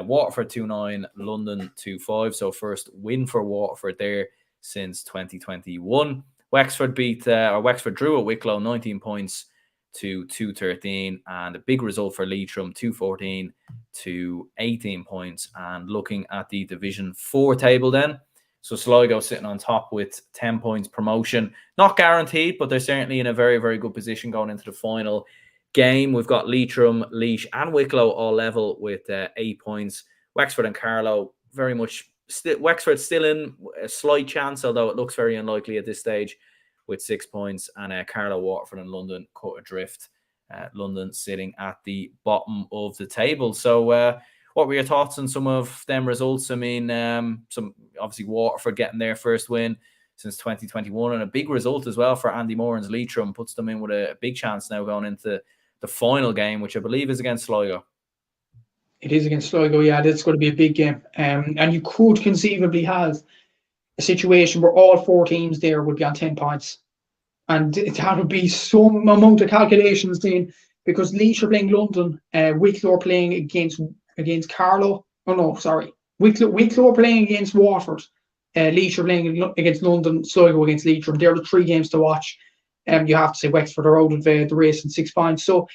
Waterford 2-9, London 2-5. So first win for Waterford there since 2021. Wexford drew at Wicklow 19 points to 2-13, and a big result for Leitrim 2-14 to 18 points. And looking at the Division 4 table then, so Sligo sitting on top with 10 points, promotion. Not guaranteed, but they're certainly in a very, very good position going into the final game. We've got Leitrim, Laois and Wicklow all level with 8 points. Wexford and Carlow very much, Wexford still in a slight chance, although it looks very unlikely at this stage, with 6 points. And Carlow, Waterford and London cut adrift. London sitting at the bottom of the table. So what were your thoughts on some of them results? I mean, some obviously Waterford getting their first win since 2021, and a big result as well for Andy Moran's Leitrim, puts them in with a big chance now going into the final game, which I believe is against Sligo. It is against Sligo, yeah. That's going to be a big game. And you could conceivably have a situation where all 4 teams there would be on 10 points. And that would be some amount of calculations then, because Laois are playing London, Wicklow are playing against Carlow. Oh no, sorry. Wicklow are playing against Waterford. Laois are playing against London, Sligo against Leitrim. They're the 3 games to watch. You have to say Wexford are out of the race in 6 points. So,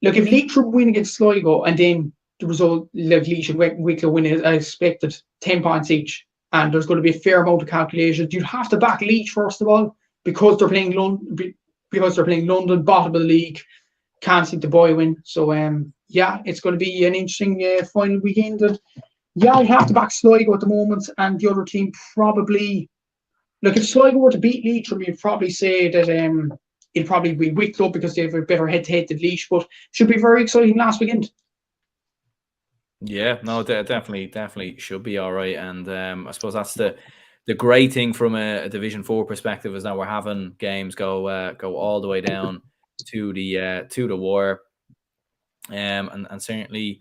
look, if Leitrim win against Sligo and then the result, like Laois and Wicklow win as expected, 10 points each, and there's going to be a fair amount of calculations. You'd have to back Laois first of all, because they're playing London, bottom of the league, can't seem to buy a win. So yeah, it's going to be an interesting final weekend. And yeah, I'd have to back Sligo at the moment, and the other team probably, look, if Sligo were to beat Leitrim, you'd probably say that it'd probably be Wicklow because they have a better head-to-head than Laois, but should be very exciting last weekend. Yeah, no, definitely should be all right. And I suppose that's the great thing from a Division 4 perspective, is that we're having games go all the way down to the wire, and certainly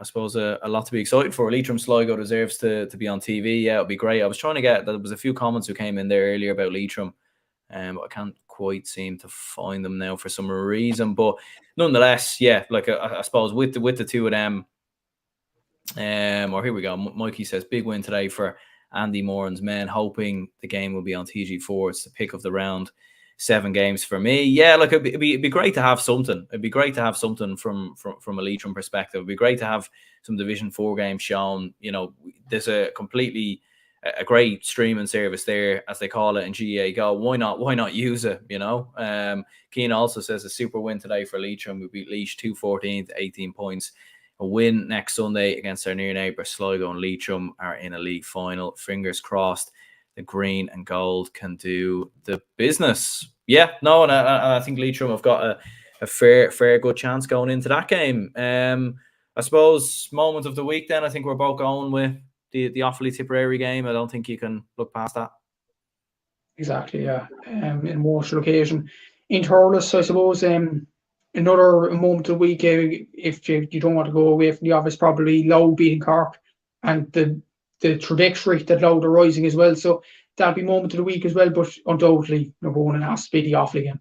I suppose a lot to be excited for. Leitrim Sligo deserves to be on TV. Yeah, it'll be great. I was trying to there was a few comments who came in there earlier about Leitrim, but I can't quite seem to find them now for some reason. But nonetheless, yeah, like I suppose with the two of them, or here we go. Mikey says big win today for Andy Moran's men, hoping the game will be on TG4. It's the pick of the round. 7 games for me. Yeah, look, it'd be great to have something. It'd be great to have something from a Leitrim perspective. It'd be great to have some Division 4 games shown. You know, there's a great streaming service there, as they call it, in GA Go. Why not use it? You know. Keane also says a super win today for Leitrim. We beat Laois 2-14 to 18 points. A win next Sunday against our near neighbour Sligo, and Leitrim are in a league final. Fingers crossed the green and gold can do the business. Yeah, no, and I think Leitrim have got a fair good chance going into that game. I suppose moment of the week then, I think we're both going with the Offaly Tipperary game. I don't think you can look past that. Exactly, yeah. In most occasion. In Thurles, I suppose, another moment of the week, if you don't want to go away from the office, probably Low beating Cork, and the trajectory that Loud are rising as well. So that'll be moment of the week as well, but undoubtedly number one has to be the Offaly game.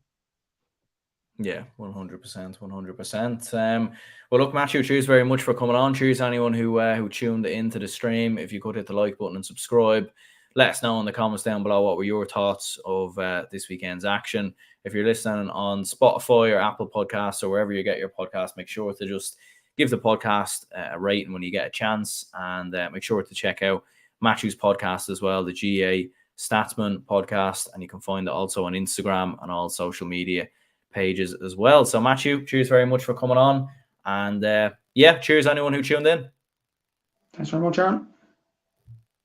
Yeah, 100%. Well, look, Matthew, cheers very much for coming on. Cheers anyone who tuned into the stream. If you could hit the like button and subscribe, let us know in the comments down below what were your thoughts of this weekend's action. If you're listening on Spotify or Apple Podcasts or wherever you get your podcast, make sure to just give the podcast a rating when you get a chance, and make sure to check out Matthew's podcast as well, the GA Statsman podcast, and you can find it also on Instagram and all social media pages as well. So Matthew, cheers very much for coming on, and yeah, cheers anyone who tuned in. Thanks very much, Aaron.